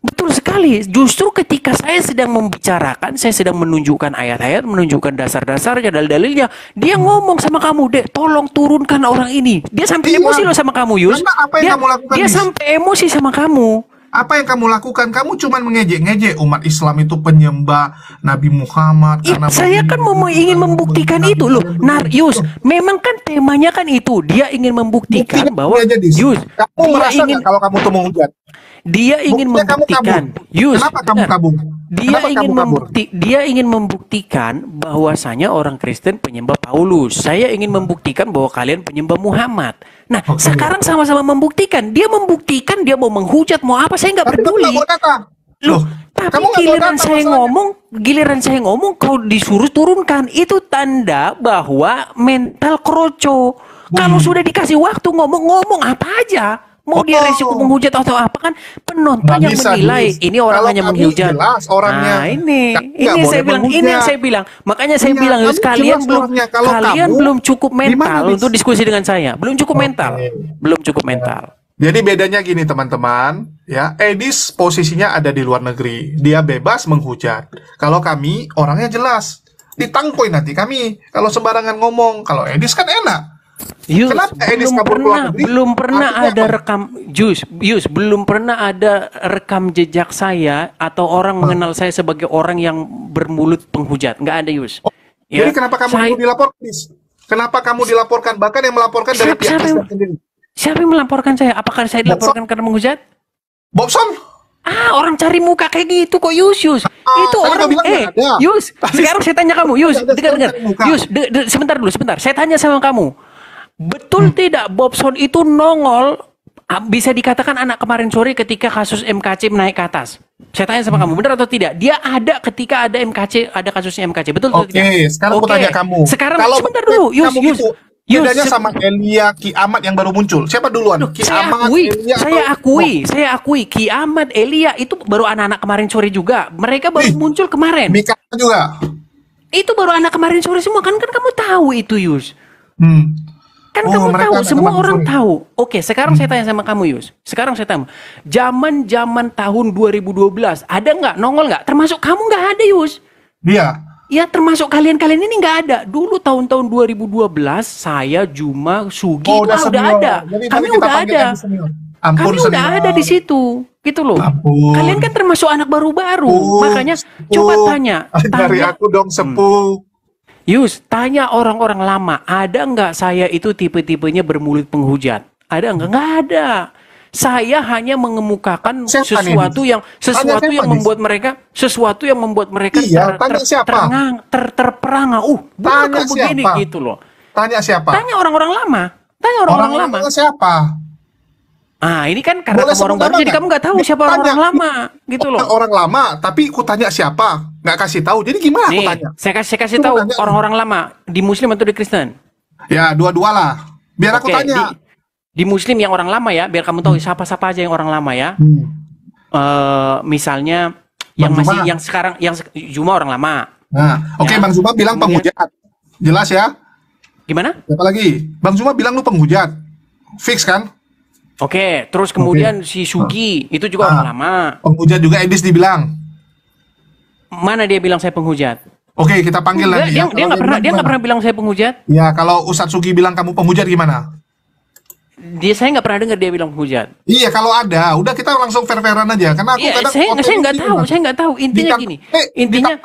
Betul sekali. Justru ketika saya sedang membicarakan, saya sedang menunjukkan ayat-ayat, menunjukkan dasar-dasarnya, dalil-dalilnya, dia ngomong sama kamu, Dek, tolong turunkan orang ini. Dia sampai emosi loh sama kamu, Yus. Dia sampai emosi sama kamu. Apa yang kamu lakukan? Kamu cuma mengejek-ngejek umat Islam itu penyembah Nabi Muhammad. Saya kan ingin membuktikan itu loh. Yus, memang kan temanya kan itu. Dia ingin membuktikan bahwa Yus, kamu merasa nggak kalau kamu tuh menghujat? Dia ingin membuktikan. Yus, kenapa kamu kabur? Dia ingin membuktikan bahwasanya orang Kristen penyembah Paulus. Saya ingin membuktikan bahwa kalian penyembah Muhammad. Nah, sekarang sama-sama membuktikan. Dia membuktikan, dia mau menghujat, mau apa, saya nggak peduli. Loh, tapi giliran saya ngomong, kau disuruh turunkan. Itu tanda bahwa mental kroco. Kalau sudah dikasih waktu ngomong apa aja. Mau dia resiko menghujat atau apa kan penonton Nggak yang bisa, menilai. Dis. Ini orang Kalau hanya kami menghujat. jelas orangnya. Nah, ini Nggak boleh saya bilang, ini yang menghujat. saya bilang. Makanya saya Iya, bilang, Yus, kami kalian jelas belum orangnya. Kalau kalian kamu, belum cukup gimana, mental Dis? untuk diskusi dengan saya. Belum cukup mental. Belum cukup mental. Jadi bedanya gini teman-teman, ya, Edis posisinya ada di luar negeri, dia bebas menghujat. Kalau kami orangnya jelas, ditangkoi nanti kami kalau sembarangan ngomong. Kalau Edis kan enak. Yus, Kenapa Edis kabur keluar negeri? belum pernah Artinya ada apa? rekam Yus, belum pernah ada rekam jejak saya atau orang mengenal saya sebagai orang yang bermulut penghujat. Nggak ada, Yus. Jadi kenapa kamu dulu dilaporkan, Edis? Kenapa kamu dilaporkan? Bahkan yang melaporkan dari pihak Kristen sendiri. Siapa yang melaporkan saya? Apakah saya dilaporkan karena menghujat? Bobson? Orang cari muka kayak gitu kok, Yus. Itu tadi orang, kau bilang nggak ada. Yus, sekarang saya tanya kamu, Yus, Nggak ada dengar. cari muka. Yus, sebentar dulu, sebentar. Saya tanya sama kamu. Betul tidak Bobson itu nongol, bisa dikatakan anak kemarin sore ketika kasus MKC naik ke atas? Saya tanya sama kamu, benar atau tidak? Dia ada ketika ada MKC, ada kasusnya MKC, betul atau tidak? Oke, sekarang aku tanya kamu. Sekarang Kalau sebentar dulu, Yus. Bedanya sama Elia Ki Ahmad yang baru muncul. Siapa duluan? Ki Ahmad, Elia, saya akui Ki Ahmad, Elia itu baru anak-anak kemarin sore juga. Mereka baru muncul kemarin. Mika juga. Itu baru anak kemarin sore semua kan kamu tahu itu, Yus. Kan kamu tahu, semua orang tahu. Oke, sekarang saya tanya sama kamu, Yus. Sekarang saya tanya, zaman tahun 2012 ada nggak nongol nggak? Termasuk kamu nggak ada, Yus. Iya. Ya termasuk kalian ini nggak ada. Dulu tahun-tahun 2012 saya Juma Sugi itu udah ada. Kami udah ada. Kami udah ada di situ. Gitu loh. Kalian kan termasuk anak baru-baru. Makanya coba tanya. Dari aku dong sepuh. Yus, tanya orang-orang lama, ada nggak saya itu tipe-tipenya bermulut penghujat? Ada nggak? Nggak ada. Saya hanya mengemukakan sesuatu yang membuat mereka terperangah. Tanya begini siapa? gitu loh. Tanya siapa? Tanya orang-orang lama. Tanya orang-orang lama. Siapa? Ini kan karena kamu orang baru jadi kamu nggak tahu siapa orang-orang lama gitu loh. Orang lama, tapi ku tanya siapa? Nggak kasih tahu. Jadi gimana aku tanya? Saya kasih tahu orang-orang lama di Muslim atau di Kristen. Ya dua-dualah. Biar aku tanya. Di Muslim yang orang lama ya, biar kamu tahu siapa-siapa aja yang orang lama ya. Misalnya yang sekarang yang Juma orang lama. Nah, oke, Bang Zuma bilang penghujat. Jelas ya? Gimana? Siapa lagi? Bang Zuma bilang lu penghujat. Fix kan? Oke, terus kemudian si Sugi itu juga orang lama. Penghujat juga Edis dibilang. Mana dia bilang saya penghujat? Oke, kita panggil nanti. Dia nggak pernah bilang saya penghujat. Ya, kalau Ustadz Sugi bilang kamu penghujat gimana? Saya nggak pernah dengar dia bilang penghujat. Iya, kalau ada, udah kita langsung fair-fairan aja. Karena aku kadang saya nggak tahu. Intinya gini. Intinya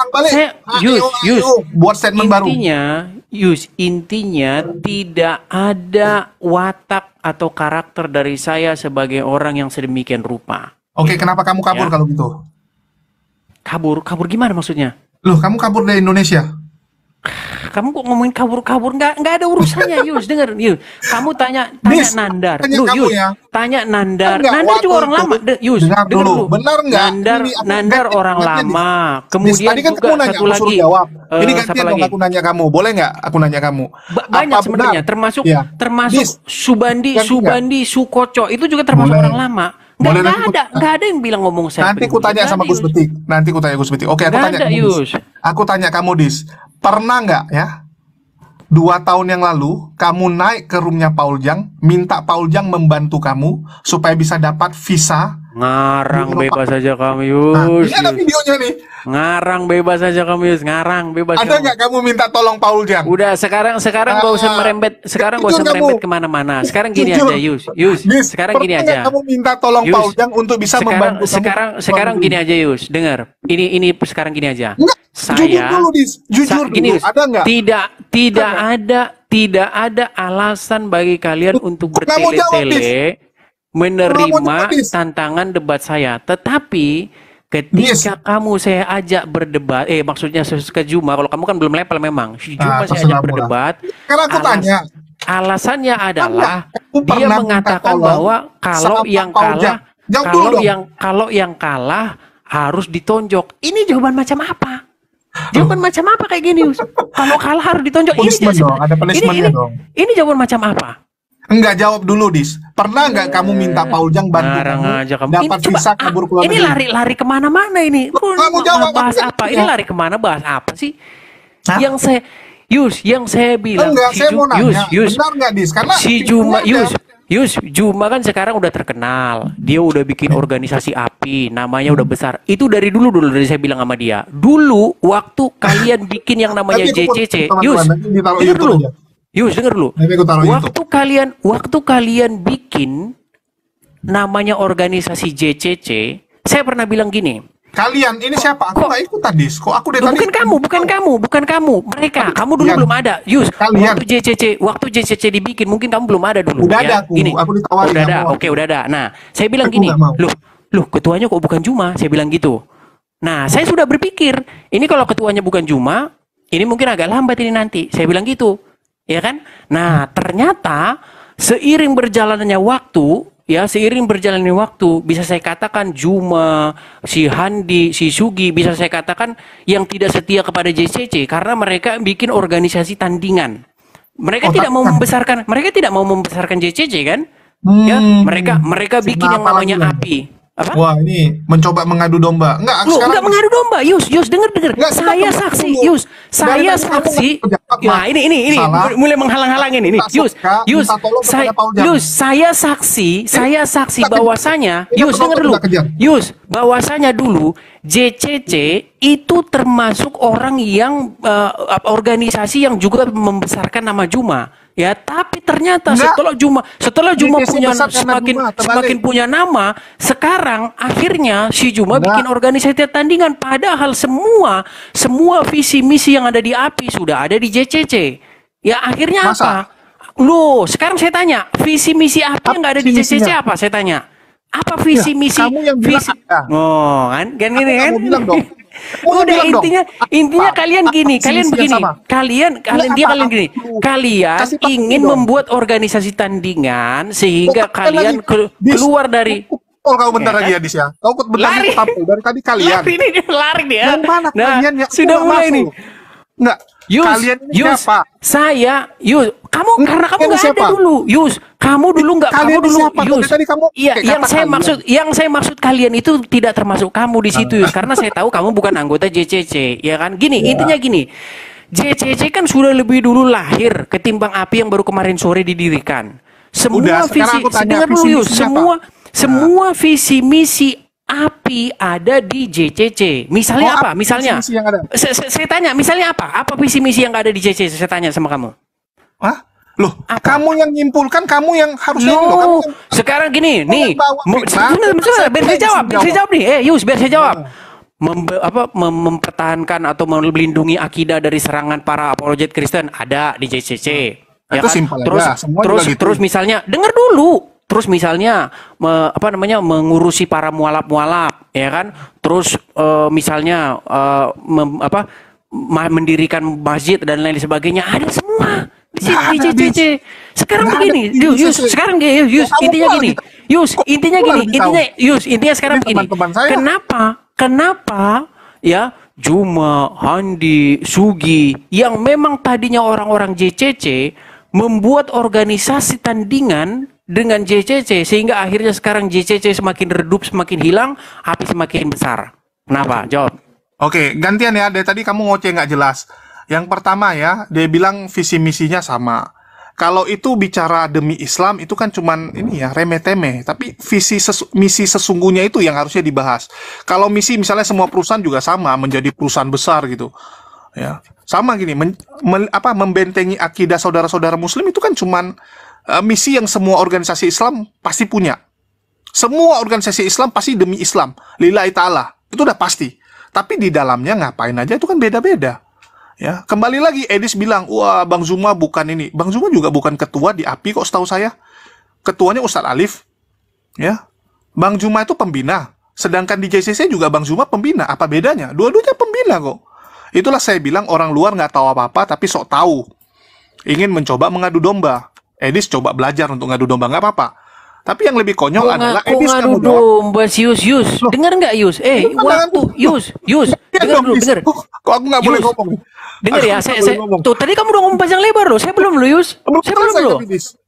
Yus, buat statement baru. Intinya tidak ada watak atau karakter dari saya sebagai orang yang sedemikian rupa. Oke, kenapa kamu kabur kalau gitu? Kabur gimana maksudnya? Loh, kamu kabur dari Indonesia? Kamu kok ngomongin kabur nggak ada urusannya, Yus. Dengar, Yus. Kamu tanya Nandar. Tanya Nandar. Nandar juga orang lama. Yus, dengar dulu. Benar nggak? Nandar orang lama. Kemudian juga satu lagi. Ini gantian dong aku nanya kamu. Boleh nggak aku nanya kamu? Banyak sebenarnya. Termasuk Subandi, Sukoco. Itu juga termasuk orang lama. Nggak ada yang bilang ngomong saya. Nanti ku tanya sama Gus Betik. Oke, aku tanya kamu. Aku tanya kamu, Dis. Pernah nggak ya 2 tahun yang lalu kamu naik ke roomnya Paul Jang, minta Paul Jang membantu kamu supaya bisa dapat visa? Ngarang bebas saja kamu, Yus. Ini ada videonya nih. Ngarang bebas saja kamu, Yus. Ngarang bebas. Ada nggak kamu minta tolong Paul Jang? Udah, sekarang gak usah merembet. Sekarang gak usah merembet kemana-mana. Sekarang gini aja, Yus. Sekarang gini aja. Kamu minta tolong Paul Jang untuk bisa membantu kamu? Sekarang gini aja, Yus. Dengar. Ini sekarang gini aja. Jujur dulu, ada nggak? Tidak ada alasan bagi kalian untuk bertele-tele menerima tantangan debat saya. Tetapi ketika kamu saya ajak berdebat, maksudnya ke Juma, kalau kamu kan belum level memang. Juma saya ajak berdebat. Karena aku tanya. Alasannya adalah dia mengatakan bahwa kalau yang kalah harus ditonjok. Ini jawaban macam apa? Jawaban macam apa kayak gini, Yus? Kalau kalah harus ditonjok. Ini jawaban macam apa? Enggak, jawab dulu, Dis. Pernah nggak kamu minta Paul Jang bantu Ngarang kamu aja kamu. dapat visa kabur ke luar Ini negeri? lari kemana-mana ini. Kamu jawab, Bahas aku apa? kan Ini jawab. lari kemana? Bahas apa sih? Hah? Yang saya bilang Enggak, saya mau nanya. Yus, Benar nggak, Dis? Karena si Juma, Juma kan sekarang udah terkenal. Dia udah bikin organisasi API, namanya udah besar. Itu dari dulu dari saya bilang sama dia. Dulu waktu kalian bikin yang namanya Nanti aku JCC, teman-teman, Yus, nanti ditaruh denger YouTube dulu. aja. Yus, denger dulu. Nanti aku taruh YouTube. Waktu kalian bikin namanya organisasi JCC, saya pernah bilang gini. Kalian ini siapa? Aku nggak ikutan, Dis. Kok aku dari Loh, tadi? bukan kamu, mereka. Kamu dulu Kalian. belum ada, Yus. Kalian. Waktu JCC dibikin, mungkin kamu belum ada dulu. Udah ya. ada aku ditawarin. Udah ada, nggak mau. oke udah ada. Nah, saya bilang Aku gini, nggak mau. loh ketuanya kok bukan Juma? Saya bilang gitu. Nah, saya sudah berpikir, ini kalau ketuanya bukan Juma, ini mungkin agak lambat ini nanti. Saya bilang gitu, ya kan? Nah, ternyata seiring berjalannya waktu, bisa saya katakan Juma, si Handi, si Sugi, bisa saya katakan yang tidak setia kepada JCC karena mereka bikin organisasi tandingan. Mereka tidak mau membesarkan JCC kan? Ya, mereka bikin yang Kenapa namanya lagi, API. Apa? Wah, ini mencoba mengadu domba. Enggak, Lu sekarang enggak mengadu domba, Yus, denger. Enggak, Saya kita saksi, tunggu. Yus. Dari Saya tadi kamu saksi. nggak jawab, Nah, Mas. ini Salah. mulai menghalang-halangin ini. Minta Yus, suka, minta tolong kepada Paul Jang. saya saksi Kita bahwasanya, kejar. Yus Kita denger dulu. kejar. Yus, bahwasanya dulu JCC itu termasuk orang yang organisasi yang juga membesarkan nama Juma. Ya, tapi ternyata Enggak. setelah Juma JCC punya besar karena Juma, terbalik. semakin punya nama, sekarang akhirnya si Juma Enggak. bikin organisasi tandingan padahal semua visi misi yang ada di API sudah ada di JCC. Ya akhirnya Masa? apa? Loh, sekarang saya tanya, visi misi API yang nggak ada di Visi JCC misinya? apa? Saya tanya. Apa visi misi? kamu yang bilang ada. Oh, kan gini kan? Kamu bilang dong. Kamu Udah bilang dong. intinya kalian gini, Visi kalian misi yang begini. sama. Kalian gini. Kalian Kasih tahu ingin dong. membuat organisasi tandingan sehingga Kok kalian kalian lagi, Dis? keluar dari Oh, kamu bentar Ya, lagi ya, Dis ya. Kau bentar Lari. lagi tampil. Dari tadi kalian. lari dia. Yang mana kalian yang sudah nggak mulai masuk? nih. Enggak. Kalian ini siapa? Kamu karena kamu Kalian nggak ada siapa? dulu, Yus. Kamu dulu nggak, Kalian kamu dulu, siapa? Yus. Tadi kamu Iya, kayak yang kata saya kalian. maksud kalian itu tidak termasuk kamu di situ, Yus. Karena saya tahu kamu bukan anggota JCC, ya kan? Intinya gini. JCC kan sudah lebih dulu lahir ketimbang API yang baru kemarin sore didirikan. Semua Udah, sekarang aku tanya, dengar dulu, visi Yus. misinya Semua visi misi API ada di JCC. Misalnya Oh, apa? apa Misalnya, visi-misi yang ada? saya tanya, misalnya apa? Apa visi misi yang ada di JCC? Saya tanya sama kamu. Hah? Loh, Apa? kamu yang nyimpulkan, kamu yang harusnya ini loh, kamu Loh, yang- sekarang gini, Kamu nih, yang bawa fitnah, biar saya jawab, nih, Yus, biar saya jawab. Iya. Mempertahankan atau melindungi akidah dari serangan para apologet Kristen ada di JCC. Itu simpel aja, semua terus, juga gitu. terus misalnya, dengar dulu. Terus misalnya mengurusi para mualaf, ya kan? Terus misalnya mendirikan masjid dan lain sebagainya ada semua di Nggak ada, JCC. Sekarang Nggak begini, ada di Yus, JCC. sekarang gini, Yus, Kamu intinya pula gini. lagi- Yus, intinya pula gini, lagi tahu. intinya sekarang Ini begini. teman-teman saya. Kenapa ya Juma, Handi, Sugi yang memang tadinya orang-orang JCC membuat organisasi tandingan dengan JCC sehingga akhirnya sekarang JCC semakin redup, semakin hilang, api semakin besar. Kenapa? Jawab. Oke, gantian ya. Dari tadi kamu ngoceh nggak jelas. Yang pertama ya, dia bilang visi misinya sama. Kalau itu bicara demi Islam itu kan cuman ini ya remeh-temeh. Tapi misi sesungguhnya itu yang harusnya dibahas. Kalau misi misalnya semua perusahaan juga sama, menjadi perusahaan besar gitu. Ya, sama gini, membentengi akidah saudara-saudara Muslim itu kan cuman misi yang semua organisasi Islam pasti punya. Semua organisasi Islam pasti demi Islam, lillahi ta'ala. Itu udah pasti. Tapi di dalamnya ngapain aja itu kan beda-beda. Ya, kembali lagi Edis bilang, "Wah, Bang Zuma bukan ini." Bang Zuma juga bukan ketua di API kok setahu saya. Ketuanya Ustadz Alif. Ya. Bang Zuma itu pembina. Sedangkan di JCC juga Bang Zuma pembina. Apa bedanya? Dua-duanya pembina kok. Itulah saya bilang orang luar nggak tahu apa-apa tapi sok tahu. Ingin mencoba mengadu domba. Edis coba belajar untuk ngadu domba, nggak apa-apa. Tapi yang lebih konyol adalah Edis ngadu kamu jawab. domba si Yus. Dengar nggak Yus? Yus, dengar dulu, dengar. Kok aku nggak boleh Yus, ngomong? Dengar ya, Aku nggak boleh ngomong. tuh tadi kamu udah ngomong panjang lebar loh. Saya belum loh, Yus. Saya belum loh.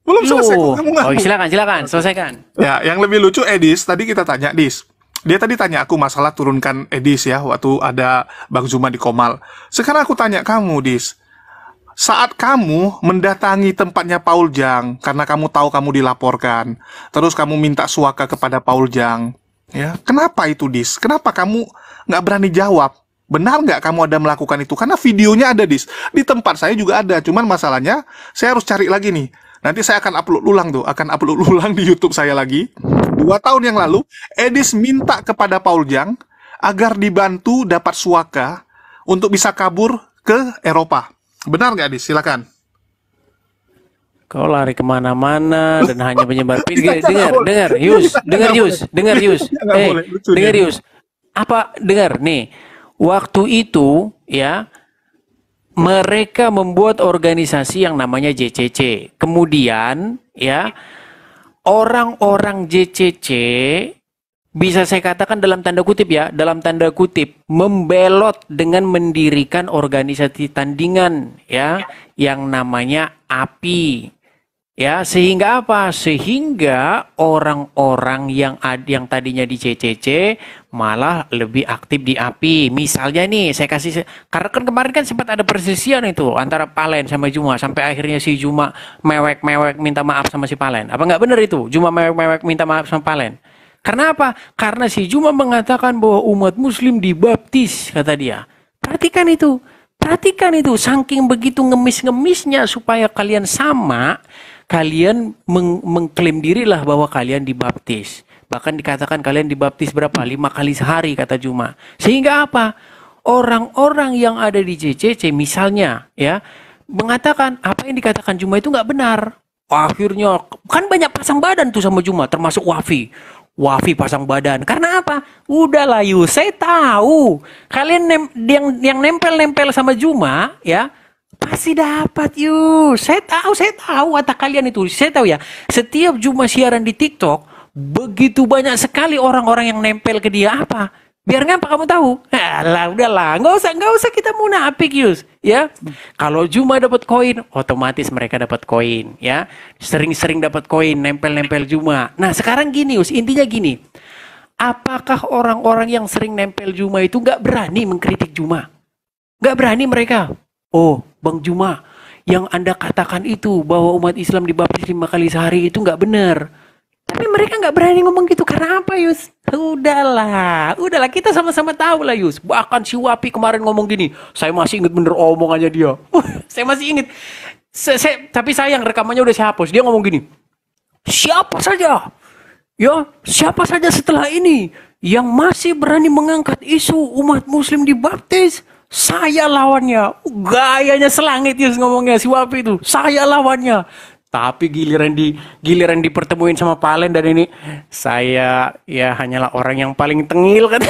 Belum selesai kok Loh. kamu Oh, ngamuk. silakan, selesaikan. Ya, yang lebih lucu Edis, tadi kita tanya Dis. Dia tadi tanya aku masalah turunkan Edis ya, waktu ada Bang Zuma di Komal. Sekarang aku tanya kamu, Dis. Saat kamu mendatangi tempatnya Paul Jang, karena kamu tahu kamu dilaporkan, terus kamu minta suaka kepada Paul Jang, ya, kenapa itu, Dis? Kenapa kamu nggak berani jawab? Benar nggak kamu ada melakukan itu? Karena videonya ada, Dis. Di tempat saya juga ada, cuman masalahnya saya harus cari lagi nih. Nanti saya akan upload ulang tuh, akan upload ulang di YouTube saya lagi. 2 tahun yang lalu, Edis minta kepada Paul Jang agar dibantu dapat suaka untuk bisa kabur ke Eropa. Benar nggak, Edis? Silakan. Kau lari kemana-mana dan hanya menyebar Kita nggak dengar, boleh. dengar, Yus, Kita dengar nggak Yus, boleh. dengar Yus, Kita nggak boleh, lucu dengar dia. Yus. Apa dengar nih? Waktu itu ya mereka membuat organisasi yang namanya JCC. Kemudian ya orang-orang JCC bisa saya katakan dalam tanda kutip ya, dalam tanda kutip membelot dengan mendirikan organisasi tandingan ya yang namanya API. Ya, sehingga apa? Sehingga orang-orang yang tadinya di CCC malah lebih aktif di API. Misalnya nih, saya kasih karena kan kemarin kan sempat ada persisian itu antara Palen sama Juma sampai akhirnya si Juma mewek-mewek minta maaf sama si Palen. Apa nggak benar itu? Juma mewek-mewek minta maaf sama Palen. Karena apa? Karena si Juma mengatakan bahwa umat muslim dibaptis, kata dia. Perhatikan itu. Perhatikan itu, saking begitu ngemis-ngemisnya supaya kalian sama, kalian mengklaim dirilah bahwa kalian dibaptis. Bahkan dikatakan kalian dibaptis berapa? 5 kali sehari, kata Juma. Sehingga apa? Orang-orang yang ada di JCC misalnya, ya, mengatakan apa yang dikatakan Juma itu nggak benar. Akhirnya, kan banyak pasang badan tuh sama Juma, termasuk Wafi. Wafi pasang badan. Karena apa? Udahlah Yus, saya tahu. Kalian yang nempel-nempel sama Juma, ya, pasti dapat Yus. Saya tahu watak kalian itu. Saya tahu ya. Setiap Juma siaran di TikTok, begitu banyak sekali orang-orang yang nempel ke dia apa? Biar ngapa kamu tahu? Alah, udahlah, nggak usah kita munafik Yus, ya. Kalau Juma dapat koin, otomatis mereka dapat koin, ya. Sering-sering dapat koin, nempel-nempel Juma. Nah, sekarang gini Yus, intinya gini. Apakah orang-orang yang sering nempel Juma itu nggak berani mengkritik Juma? Nggak berani mereka. Oh, Bang Juma, yang Anda katakan itu bahwa umat Islam dibaptis 5 kali sehari itu nggak benar. Tapi mereka nggak berani ngomong gitu. Karena apa, Yus? Udahlah, kita sama-sama tahu lah, Yus. Bahkan si Wapi kemarin ngomong gini, saya masih ingat bener omongannya dia. Saya masih ingat. Tapi sayang rekamannya udah saya hapus. Dia ngomong gini, siapa saja setelah ini yang masih berani mengangkat isu umat Muslim dibaptis, saya lawannya. Gayanya selangit, Yus, ngomongnya si Wapi itu. Saya lawannya. Tapi giliran dipertemuin sama Palen dan ini, saya ya hanyalah orang yang paling tengil kan.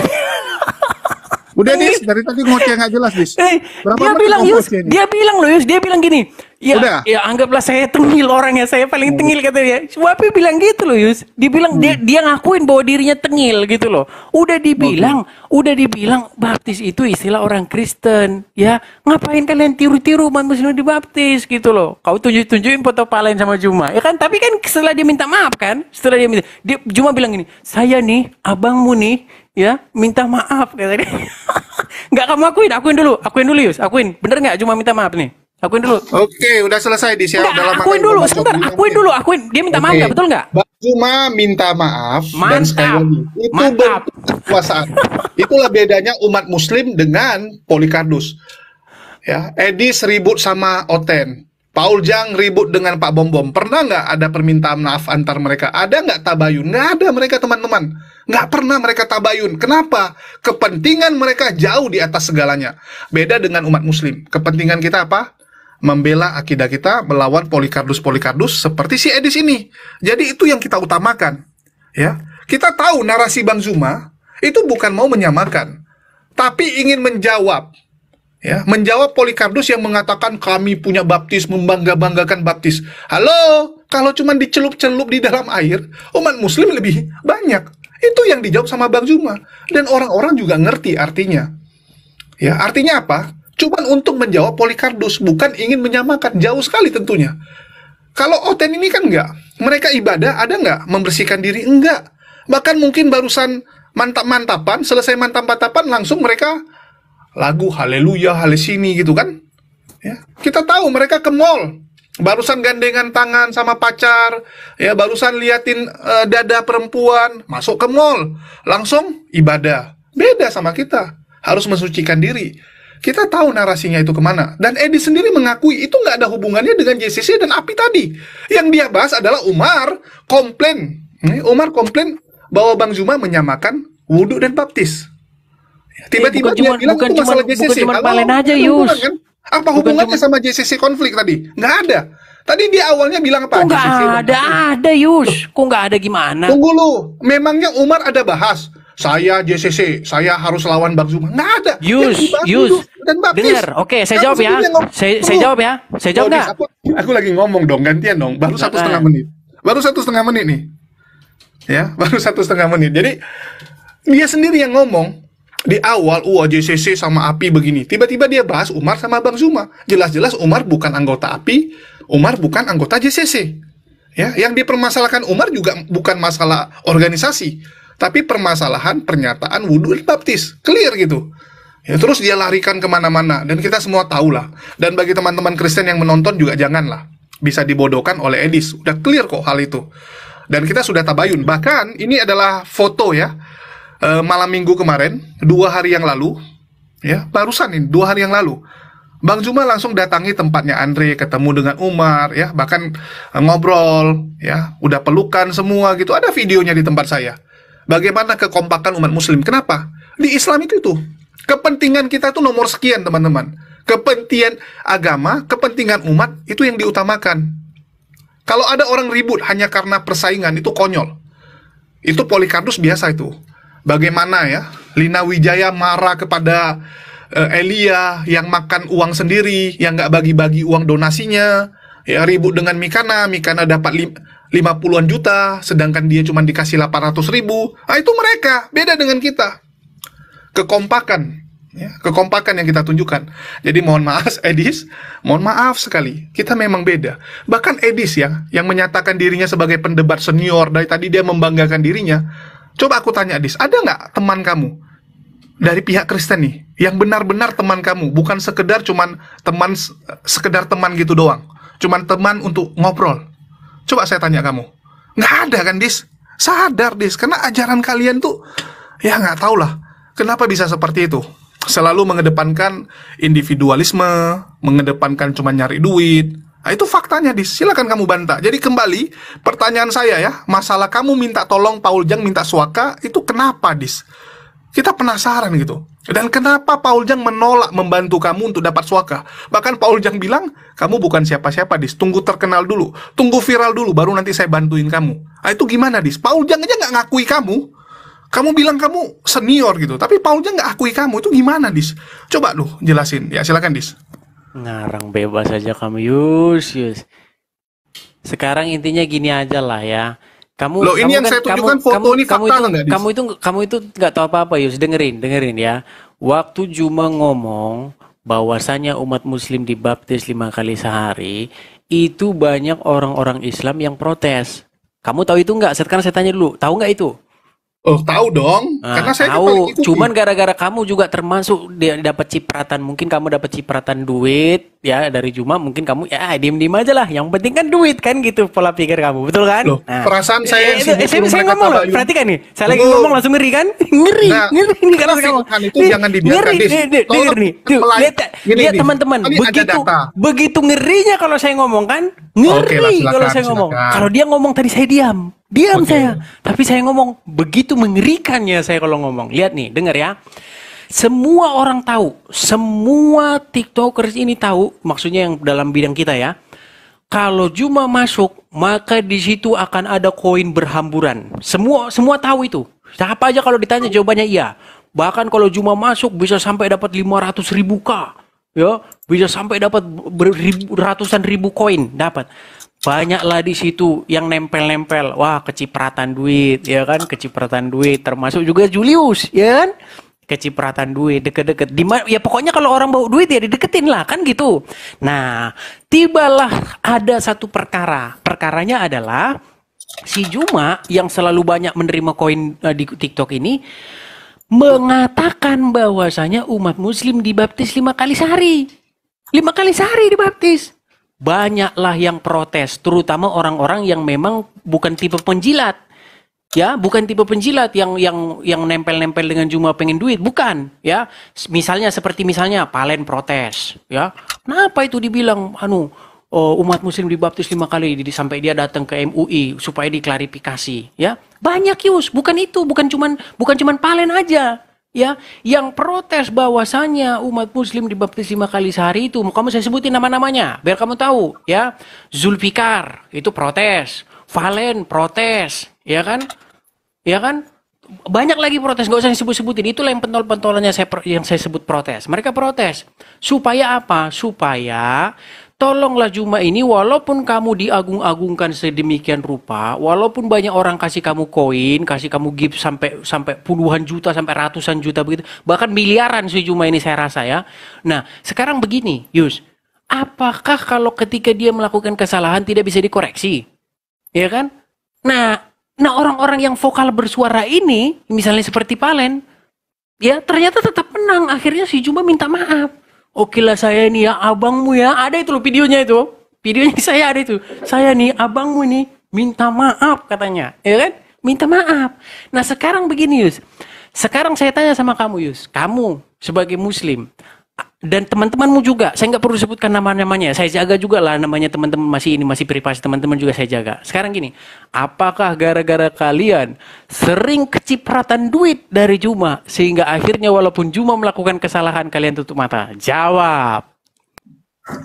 Udah, Dis, dari tadi ngoceh nggak jelas, Dis. Berapa Dia menit bilang kamu Yus, ngoceh ini? dia bilang loh Yus, dia bilang gini. Ya, Udah. ya anggaplah saya tengil orangnya, saya paling tengil katanya. Wapi bilang gitu loh Yus. Dia bilang dia ngakuin bahwa dirinya tengil gitu loh. Udah dibilang baptis itu istilah orang Kristen, ya. Ngapain kalian tiru-tiru umat Muslim dibaptis gitu loh. Kau tunjukin foto Palen sama Juma. Ya kan, tapi kan setelah dia minta maaf kan, dia Juma bilang gini, "Saya nih, abangmu nih, ya, minta maaf," katanya. Nggak kamu akuin dulu Yus, akuin. Bener nggak Juma minta maaf nih? Akuin dulu. Oke, udah selesai, Dis. Ya, Enggak, udah lama akuin kan dulu, udah sebentar, bilang, akuin oke. dulu, akuin. Dia minta maaf Oke. nggak, betul nggak? Bang Zuma minta maaf dan Mantap. sekali lagi itu Mantap. bentuk kekuasaan. Itulah bedanya umat Muslim dengan Polikardus. Ya, Edis ribut sama Oten. Paul Jang ribut dengan Pak Bom Bom. Pernah nggak ada permintaan maaf antar mereka? Ada nggak tabayun? Nggak ada mereka, teman-teman. Nggak pernah mereka tabayun. Kenapa? Kepentingan mereka jauh di atas segalanya. Beda dengan umat Muslim. Kepentingan kita apa? Membela akidah kita, melawan Polikardus seperti si Edis ini. Jadi itu yang kita utamakan. Ya, kita tahu narasi Bang Zuma itu bukan mau menyamakan, tapi ingin menjawab. Ya, menjawab Polikardus yang mengatakan kami punya baptis, membangga-banggakan baptis. Halo, kalau cuma dicelup-celup di dalam air, umat Muslim lebih banyak. Itu yang dijawab sama Bang Zuma. Dan orang-orang juga ngerti artinya. Ya, artinya apa? Cuman untuk menjawab Polikardus, bukan ingin menyamakan. Jauh sekali tentunya. Kalau Oten ini kan enggak. Mereka ibadah ada enggak? Membersihkan diri enggak. Bahkan mungkin barusan mantap-mantapan, selesai mantap-mantapan langsung mereka lagu haleluya, halesini gitu kan. Ya, kita tahu mereka ke mall. Barusan gandengan tangan sama pacar, ya barusan liatin dada perempuan, masuk ke mall, langsung ibadah. Beda sama kita, harus mensucikan diri. Kita tahu narasinya itu kemana. Dan Edi sendiri mengakui itu nggak ada hubungannya dengan JCC dan API tadi. Yang dia bahas adalah Umar komplain. Umar komplain bahwa Bang Zuma menyamakan wudhu dan baptis. Tiba-tiba dia bilang itu masalah JCC. Bukan cuma balen aja, Yus. Kan? Apa hubungannya sama JCC konflik tadi? Nggak ada. Tadi dia awalnya bilang apa? Kok nggak ada, Yus? Kok nggak ada gimana? Tunggu lu. Memangnya Umar ada bahas? Saya JCC, saya harus lawan Bang Zuma. Nggak ada. Yus, dan baptis. dengar. Oke, saya jawab ya. Saya jawab ya. Saya jawab nggak? Aku lagi ngomong dong, gantian dong. Baru 1,5 menit. Baru 1,5 menit nih. Ya, baru 1,5 menit. Jadi dia sendiri yang ngomong di awal, JCC sama API begini. Tiba-tiba dia bahas Umar sama Bang Zuma. Jelas-jelas Umar bukan anggota API, Umar bukan anggota JCC. Ya, yang dipermasalahkan Umar juga bukan masalah organisasi, tapi permasalahan pernyataan wudhu dan baptis. Clear gitu. Ya, terus dia larikan kemana-mana. Dan kita semua tahulah. Dan bagi teman-teman Kristen yang menonton juga janganlah bisa dibodohkan oleh Edis. Udah clear kok hal itu. Dan kita sudah tabayun. Bahkan ini adalah foto ya. Malam minggu kemarin, 2 hari yang lalu. Ya, barusan ini, 2 hari yang lalu. Bang Zuma langsung datangi tempatnya Andre, ketemu dengan Umar, ya, bahkan ngobrol, ya, udah pelukan semua gitu. Ada videonya di tempat saya. Bagaimana kekompakan umat Muslim? Kenapa? Di Islam itu tuh, kepentingan kita tuh nomor sekian, teman-teman. Kepentingan agama, kepentingan umat itu yang diutamakan. Kalau ada orang ribut hanya karena persaingan, itu konyol. Itu Polikarpus biasa itu. Bagaimana ya, Lina Wijaya marah kepada Elia yang makan uang sendiri, yang nggak bagi-bagi uang donasinya, ya ribut dengan Mikana dapat 50-an juta, sedangkan dia cuma dikasih 800.000. Nah, itu mereka, beda dengan kita. Kekompakan, ya, kekompakan yang kita tunjukkan. Jadi mohon maaf, Edis, mohon maaf sekali, kita memang beda. Bahkan Edis ya, yang menyatakan dirinya sebagai pendebat senior, dari tadi dia membanggakan dirinya. Coba aku tanya, Edis, ada nggak teman kamu dari pihak Kristen nih, yang benar-benar teman kamu, bukan sekedar sekedar teman gitu doang, cuman teman untuk ngobrol? Coba saya tanya kamu, nggak ada kan, Dis? Sadar, Dis, karena ajaran kalian tuh, ya nggak tau lah, kenapa bisa seperti itu? Selalu mengedepankan individualisme, mengedepankan cuma nyari duit. Nah, itu faktanya, Dis. Silakan kamu bantah. Jadi kembali, pertanyaan saya ya, masalah kamu minta tolong Paul Jang minta suaka, itu kenapa, Dis? Kita penasaran gitu. Dan kenapa Paul Jang menolak membantu kamu untuk dapat suaka? Bahkan Paul Jang bilang, kamu bukan siapa-siapa, Dis. Tunggu terkenal dulu. Tunggu viral dulu, baru nanti saya bantuin kamu. Nah, itu gimana, Dis? Paul Jang aja nggak ngakui kamu. Kamu bilang kamu senior gitu. Tapi Paul Jang nggak akui kamu. Itu gimana, Dis? Coba lu jelasin. Ya, silakan, Dis. Ngarang bebas aja kamu, Yus. Sekarang intinya gini aja lah ya. Loh, ini yang saya tunjukkan foto ini fakta nggak, Dis? Kamu itu nggak tahu apa-apa, Yus. Dengerin ya. Waktu Juma ngomong bahwasanya umat Muslim dibaptis 5 kali sehari, itu banyak orang-orang Islam yang protes. Kamu tahu itu nggak? Sekarang saya tanya dulu, tahu nggak itu? Oh, tahu dong. Karena saya tahu. Cuman gara-gara kamu juga termasuk dia dapat cipratan, mungkin kamu dapat cipratan duit ya dari Juma, mungkin kamu ya diem-diem aja lah. Yang penting kan duit kan gitu pola pikir kamu, betul kan? Loh, perasaan saya saya ngomong loh, perhatikan nih. Saya lagi ngomong langsung ngeri kan? Ngeri nih karena kamu. Itu jangan dibiarkan, Dis. Dengar nih. Lihat teman-teman, begitu ngerinya kalau saya ngomong kan? Ngeri kalau saya ngomong. Kalau dia ngomong tadi saya diam saya, tapi saya ngomong begitu mengerikannya saya kalau ngomong. Lihat nih, dengar ya. Semua orang tahu, semua TikTokers ini tahu, maksudnya yang dalam bidang kita ya. Kalau Juma masuk, maka di situ akan ada koin berhamburan. Semua tahu itu. Siapa aja kalau ditanya jawabannya iya. Bahkan kalau Juma masuk bisa sampai dapat 500.000 K. Ya, bisa sampai dapat ratusan ribu koin dapat. Banyaklah di situ yang nempel-nempel. Wah, kecipratan duit, ya kan? Kecipratan duit, termasuk juga Julius, ya kan? kecipratan duit, deket-deket. Ya pokoknya kalau orang bawa duit ya dideketin lah, kan gitu. Nah, tibalah ada satu perkara. Perkaranya adalah si Juma yang selalu banyak menerima koin di TikTok ini mengatakan bahwasanya umat muslim dibaptis 5 kali sehari. 5 kali sehari dibaptis. Banyaklah yang protes, terutama orang-orang yang memang bukan tipe penjilat. Ya, bukan tipe penjilat yang nempel-nempel dengan Juma pengen duit, bukan, ya. Misalnya Palen protes, ya. Kenapa itu dibilang umat muslim dibaptis 5 kali sampai dia datang ke MUI supaya diklarifikasi, ya. Banyak Yus, bukan cuman Palen aja. Ya, yang protes bahwasanya umat muslim dibaptis 5 kali sehari itu, kamu saya sebutin nama-namanya biar kamu tahu, ya. Zulfikar itu protes, Valen protes, ya kan? Ya kan? Banyak lagi protes, gak usah disebut-sebutin. Itulah yang pentol-pentolannya yang saya sebut protes. Mereka protes. Supaya apa? Supaya tolonglah Juma ini, walaupun kamu diagung-agungkan sedemikian rupa, walaupun banyak orang kasih kamu koin, kasih kamu gift sampai puluhan juta, sampai ratusan juta begitu, bahkan miliaran si Juma ini saya rasa, ya. Nah, sekarang begini, Yus. Apakah kalau ketika dia melakukan kesalahan tidak bisa dikoreksi? Ya kan? Nah, orang-orang yang vokal bersuara ini, misalnya seperti Palen, ya ternyata tetap menang. Akhirnya si Juma minta maaf. Oke lah, saya nih ya abangmu ya. Ada itu loh videonya itu. Videonya saya ada itu. Saya nih abangmu nih minta maaf katanya. Ya kan? Minta maaf. Nah sekarang begini Yus. Sekarang saya tanya sama kamu Yus. Kamu sebagai muslim. Dan teman-temanmu juga, saya nggak perlu sebutkan nama-namanya, saya jaga juga lah namanya teman-teman, masih privasi teman-teman juga saya jaga. Sekarang gini, apakah gara-gara kalian sering kecipratan duit dari Juma sehingga akhirnya walaupun Juma melakukan kesalahan kalian tutup mata? Jawab.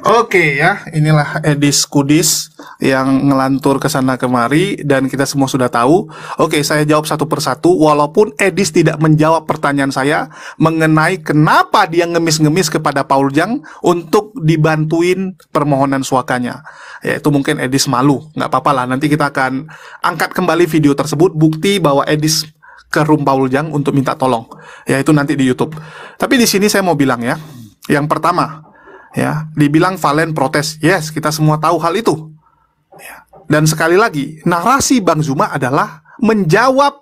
Oke ya, inilah Edis Kudis yang ngelantur ke sana kemari dan kita semua sudah tahu. Oke, saya jawab satu persatu walaupun Edis tidak menjawab pertanyaan saya mengenai kenapa dia ngemis-ngemis kepada Paul Jang untuk dibantuin permohonan suakanya. Ya, itu mungkin Edis malu, nggak apa-apa lah. Nanti kita akan angkat kembali video tersebut, bukti bahwa Edis ke room Paul Jang untuk minta tolong. Ya, itu nanti di YouTube. Tapi di sini saya mau bilang ya, yang pertama, ya, dibilang Valen protes. Yes, kita semua tahu hal itu. Ya. Dan sekali lagi, narasi Bang Zuma adalah menjawab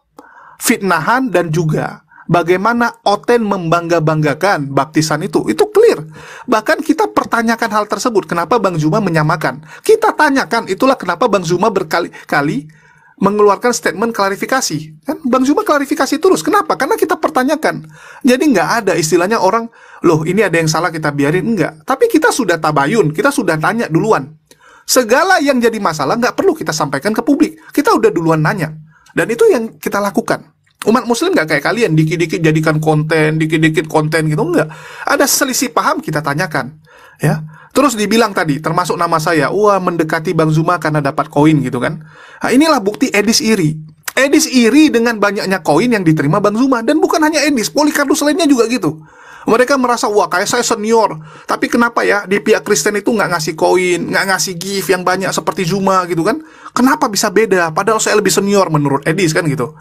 fitnahan dan juga bagaimana Oten membangga-banggakan baptisan itu. Itu clear. Bahkan kita pertanyakan hal tersebut. Kenapa Bang Zuma menyamakan? Kita tanyakan, itulah kenapa Bang Zuma berkali-kali mengeluarkan statement klarifikasi. Kan Bang Zuma klarifikasi terus. Kenapa? Karena kita pertanyakan. Jadi nggak ada istilahnya orang, loh ini ada yang salah kita biarin. Enggak. Tapi kita sudah tabayun, kita sudah tanya duluan. Segala yang jadi masalah nggak perlu kita sampaikan ke publik. Kita udah duluan nanya. Dan itu yang kita lakukan. Umat muslim nggak kayak kalian, dikit-dikit jadikan konten, dikit-dikit konten gitu. Enggak. Ada selisih paham kita tanyakan. Ya. Terus dibilang tadi, termasuk nama saya, wah mendekati Bang Zuma karena dapat koin gitu kan. Nah, inilah bukti Edis iri. Edis iri dengan banyaknya koin yang diterima Bang Zuma. Dan bukan hanya Edis, Polikarpus lainnya juga gitu. Mereka merasa, wah kayak saya senior. Tapi kenapa ya di pihak Kristen itu nggak ngasih koin, nggak ngasih gift yang banyak seperti Zuma gitu kan. Kenapa bisa beda? Padahal saya lebih senior menurut Edis kan gitu.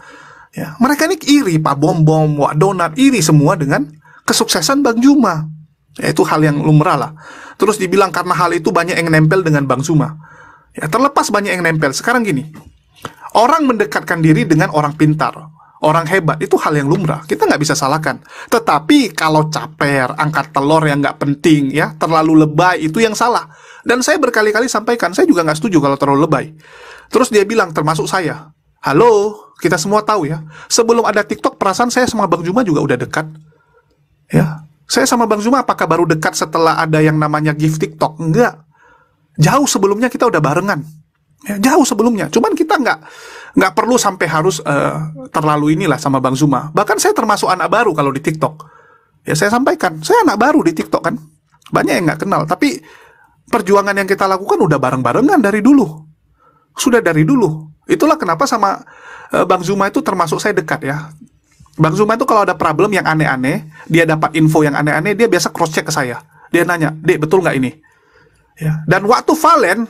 Ya, mereka ini iri, Pak Bom-Bom, Wak Donat, iri semua dengan kesuksesan Bang Zuma. Ya, itu hal yang lumrah lah. Terus dibilang karena hal itu banyak yang nempel dengan Bang Zuma. Ya, terlepas banyak yang nempel. Sekarang gini, orang mendekatkan diri dengan orang pintar, orang hebat, itu hal yang lumrah. Kita nggak bisa salahkan. Tetapi kalau caper, angkat telur yang nggak penting, ya terlalu lebay, itu yang salah. Dan saya berkali-kali sampaikan, saya juga nggak setuju kalau terlalu lebay. Terus dia bilang, termasuk saya, halo, kita semua tahu ya, sebelum ada TikTok, perasaan saya sama Bang Zuma juga udah dekat. Ya, saya sama Bang Zuma apakah baru dekat setelah ada yang namanya gift TikTok? Enggak. Jauh sebelumnya kita udah barengan. Ya, jauh sebelumnya. Cuman kita nggak perlu sampai harus terlalu inilah sama Bang Zuma. Bahkan saya termasuk anak baru kalau di TikTok. Ya saya sampaikan, saya anak baru di TikTok kan. Banyak yang nggak kenal. Tapi perjuangan yang kita lakukan udah bareng-barengan dari dulu. Sudah dari dulu. Itulah kenapa sama Bang Zuma itu termasuk saya dekat ya. Bang Zuma itu kalau ada problem yang aneh-aneh, dia dapat info yang aneh-aneh, dia biasa cross check ke saya. Dia nanya, Dek betul nggak ini? Ya. Dan waktu Valen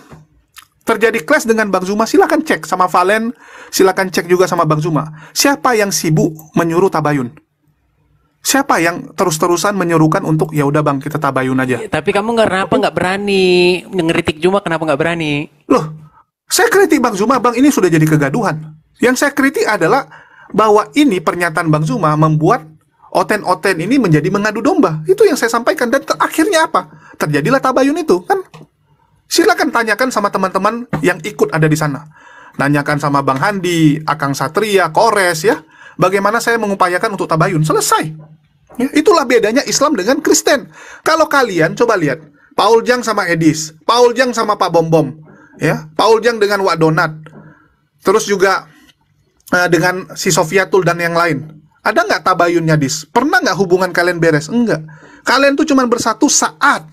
terjadi clash dengan Bang Zuma, silakan cek sama Valen, silakan cek juga sama Bang Zuma. Siapa yang sibuk menyuruh tabayun? Siapa yang terus-terusan menyerukan untuk ya udah bang kita tabayun aja? Tapi kamu nggak berani ngeritik Juma, kenapa nggak berani? Loh, saya kritik Bang Zuma, Bang ini sudah jadi kegaduhan. Yang saya kritik adalah bahwa ini pernyataan Bang Zuma membuat oten-oten ini menjadi mengadu domba. Itu yang saya sampaikan dan akhirnya apa? Terjadilah tabayun itu kan. Silakan tanyakan sama teman-teman yang ikut ada di sana. Tanyakan sama Bang Handi, Akang Satria, Kores ya. Bagaimana saya mengupayakan untuk tabayun. Selesai. Ya, itulah bedanya Islam dengan Kristen. Kalau kalian coba lihat, Paul Jang sama Edis, Paul Jang sama Pak Bom Bom, ya, Paul Jang dengan Wak Donat, terus juga dengan si Sofiatul dan yang lain. Ada nggak tabayunnya, Dis? Pernah nggak hubungan kalian beres? Enggak. Kalian tuh cuma bersatu saat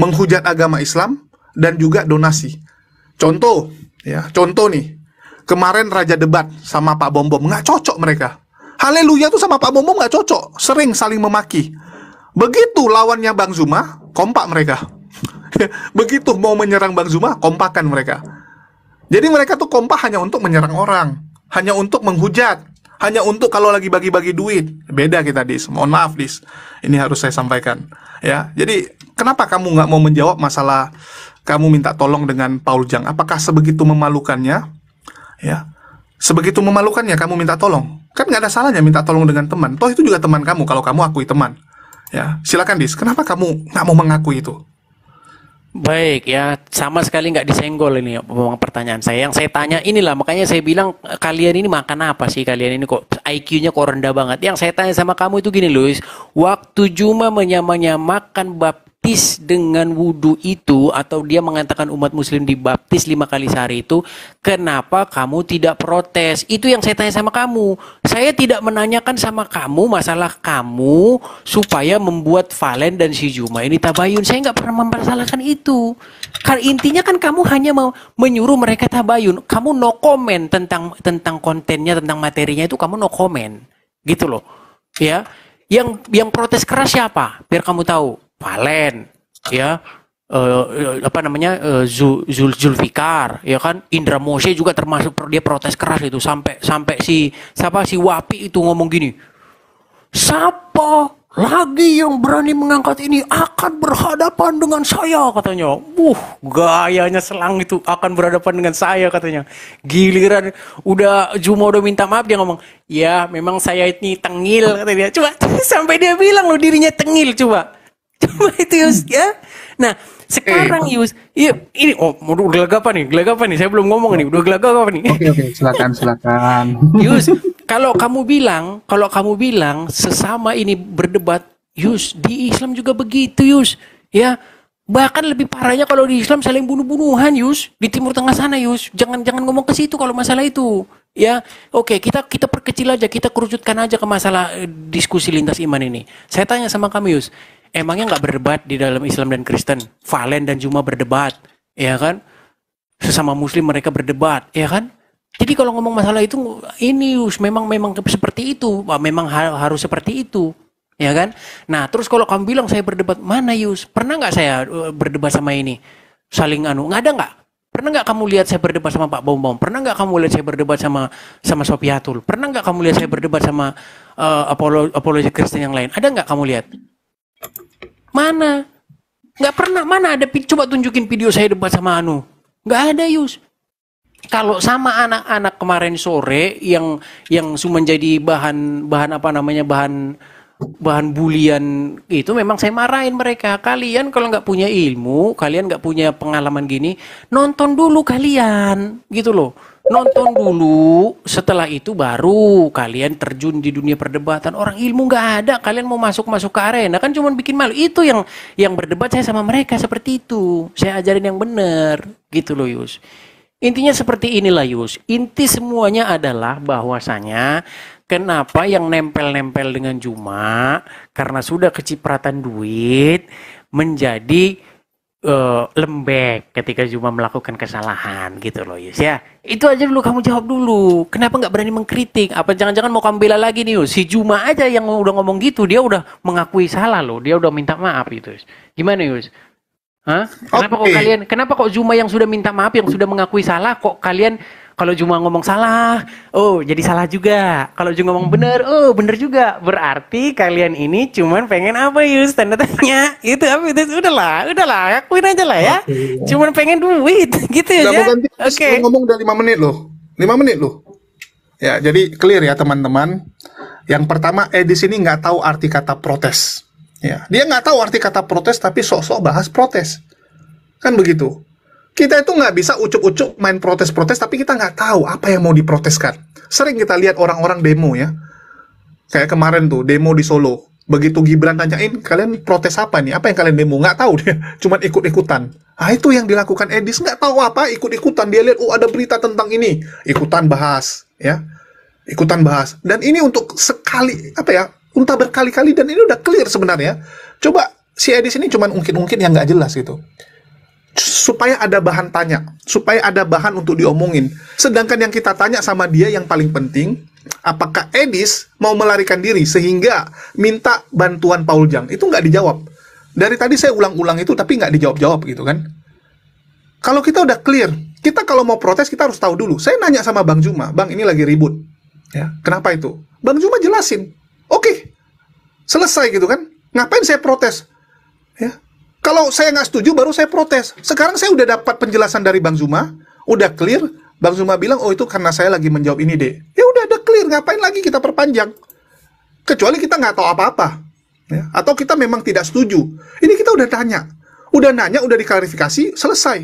menghujat agama Islam dan juga donasi. Contoh, ya, contoh nih, kemarin Raja Debat sama Pak Bom Bom nggak cocok mereka. Haleluya tuh sama Pak Bom Bom nggak cocok, sering saling memaki. Begitu lawannya Bang Zuma, kompak mereka. Begitu mau menyerang Bang Zuma, kompakan mereka. Jadi mereka tuh kompak hanya untuk menyerang orang, hanya untuk menghujat, hanya untuk kalau lagi bagi-bagi duit. Beda kita, Dis. Mohon maaf, Dis. Ini harus saya sampaikan. Ya, jadi kenapa kamu nggak mau menjawab masalah kamu minta tolong dengan Paul Jang? Apakah sebegitu memalukannya? Ya, sebegitu memalukannya kamu minta tolong. Kan nggak ada salahnya minta tolong dengan teman. Toh itu juga teman kamu kalau kamu akui teman. Ya, silakan Dis. Kenapa kamu nggak mau mengakui itu? Baik ya, sama sekali nggak disenggol ini pertanyaan saya. Yang saya tanya inilah, makanya saya bilang kalian ini makan apa sih, kalian ini kok IQ-nya kok rendah banget. Yang saya tanya sama kamu itu gini, Luis. Waktu Juma menyamakan baptis dengan wudhu itu, atau dia mengatakan umat muslim dibaptis 5 kali sehari itu, kenapa kamu tidak protes? Itu yang saya tanya sama kamu. Saya tidak menanyakan sama kamu masalah kamu supaya membuat Valen dan si Juma ini tabayun. Saya nggak pernah mempersalahkan itu. Karena intinya kan kamu hanya mau menyuruh mereka tabayun. Kamu no comment tentang kontennya, tentang materinya itu kamu no comment. Gitu loh. Ya. Yang protes keras siapa? Biar kamu tahu. Valen, ya, Zulfikar, ya kan, Indra Moshe juga termasuk dia protes keras itu sampai si Wapi itu ngomong gini, siapa lagi yang berani mengangkat ini akan berhadapan dengan saya, katanya. Gayanya selang itu, akan berhadapan dengan saya, katanya. Giliran Juma udah minta maaf, dia ngomong, ya memang saya ini tengil, katanya. Coba sampai dia bilang loh dirinya tengil, coba itu Yus ya. Nah sekarang Yus, ini udah gelagapan nih, saya belum ngomong nih, udah gelagapan nih. Oke, silakan. Yus, kalau kamu bilang sesama ini berdebat, Yus, di Islam juga begitu, Yus, ya. Bahkan lebih parahnya kalau di Islam saling bunuh-bunuhan, Yus, di Timur Tengah sana, Yus. Jangan ngomong ke situ kalau masalah itu. Ya, oke, kita perkecil aja, kita kerucutkan aja ke masalah diskusi lintas iman ini. Saya tanya sama kamu, Yus, emangnya nggak berdebat di dalam Islam dan Kristen? Valen dan Juma berdebat, ya kan? Sesama Muslim mereka berdebat, ya kan? Jadi kalau ngomong masalah itu, ini Yus, memang seperti itu, memang harus seperti itu, ya kan? Nah, terus kalau kamu bilang saya berdebat, mana Yus? Pernah nggak saya berdebat sama ini? Saling nggak ada nggak? Pernah nggak kamu lihat saya berdebat sama Pak Bom Bom? Pernah nggak kamu lihat saya berdebat sama Sofiatul? Pernah nggak kamu lihat saya berdebat sama apologi Kristen yang lain? Ada nggak kamu lihat? Mana? Nggak pernah. Mana ada? Coba tunjukin video saya debat sama Nggak ada, Yus. Kalau sama anak-anak kemarin sore yang menjadi bahan bulian itu, memang saya marahin mereka. Kalian kalau nggak punya ilmu, kalian nggak punya pengalaman gini, nonton dulu kalian, gitu loh. Nonton dulu, setelah itu baru kalian terjun di dunia perdebatan. Orang ilmu nggak ada, kalian mau masuk ke arena kan cuma bikin malu. Itu yang berdebat saya sama mereka seperti itu. Saya ajarin yang benar, gitu loh, Yus. Intinya seperti inilah, Yus. Inti semuanya adalah bahwasanya kenapa yang nempel-nempel dengan Juma, karena sudah kecipratan duit, menjadi lembek ketika Juma melakukan kesalahan, gitu loh, Yus, ya. Itu aja dulu, kamu jawab dulu. Kenapa nggak berani mengkritik? Apa jangan-jangan mau kamu bela lagi nih, Yus? Si Juma aja yang udah ngomong gitu, dia udah mengakui salah loh, dia udah minta maaf gitu, Yus. Gimana, Yus? Hah? Kenapa kok Juma yang sudah minta maaf, yang sudah mengakui salah, kok kalian Kalau cuma ngomong salah, oh jadi salah juga. Kalau cuma ngomong bener, oh bener juga. Berarti kalian ini cuman pengen apa Yus? Tanda tanya. Itu apa itu? Udahlah, akuin aja lah ya. Cuman pengen duit gitu Nggak ya. mau ganti, Oke. ngomong udah 5 menit loh. 5 menit loh. Ya, jadi clear ya teman-teman. Yang pertama, Edis ini nggak tahu arti kata protes. Ya, dia nggak tahu arti kata protes, tapi sok-sok bahas protes. Kan begitu. Kita itu nggak bisa ucuk-ucuk main protes-protes, tapi kita nggak tahu apa yang mau diproteskan. Sering kita lihat orang-orang demo ya. Kayak kemarin tuh, demo di Solo. Begitu Gibran tanyain, kalian protes apa nih? Apa yang kalian demo? Nggak tahu dia, cuman ikut-ikutan. Ah, itu yang dilakukan Edis, nggak tahu apa, ikut-ikutan. Dia lihat, oh ada berita tentang ini. Ikutan bahas, ya. Ikutan bahas. Dan ini untuk sekali, apa ya, entah berkali-kali, dan ini udah clear sebenarnya. Coba, si Edis ini cuman ungkit-ungkit yang nggak jelas gitu. Supaya ada bahan tanya, supaya ada bahan untuk diomongin. Sedangkan yang kita tanya sama dia yang paling penting, apakah Edis mau melarikan diri sehingga minta bantuan Paul Jang? Itu nggak dijawab. Dari tadi saya ulang-ulang itu tapi nggak dijawab-jawab gitu kan. Kalau kita udah clear, kita kalau mau protes kita harus tahu dulu. Saya nanya sama Bang Juma, Bang ini lagi ribut. Ya, kenapa itu? Bang Juma jelasin. Oke, selesai gitu kan. Ngapain saya protes? Ya. Kalau saya nggak setuju, baru saya protes. Sekarang saya udah dapat penjelasan dari Bang Zuma, udah clear. Bang Zuma bilang, oh itu karena saya lagi menjawab ini deh. Ya udah ada clear, ngapain lagi kita perpanjang? Kecuali kita nggak tahu apa-apa, ya. Atau kita memang tidak setuju. Ini kita udah nanya, udah diklarifikasi, selesai.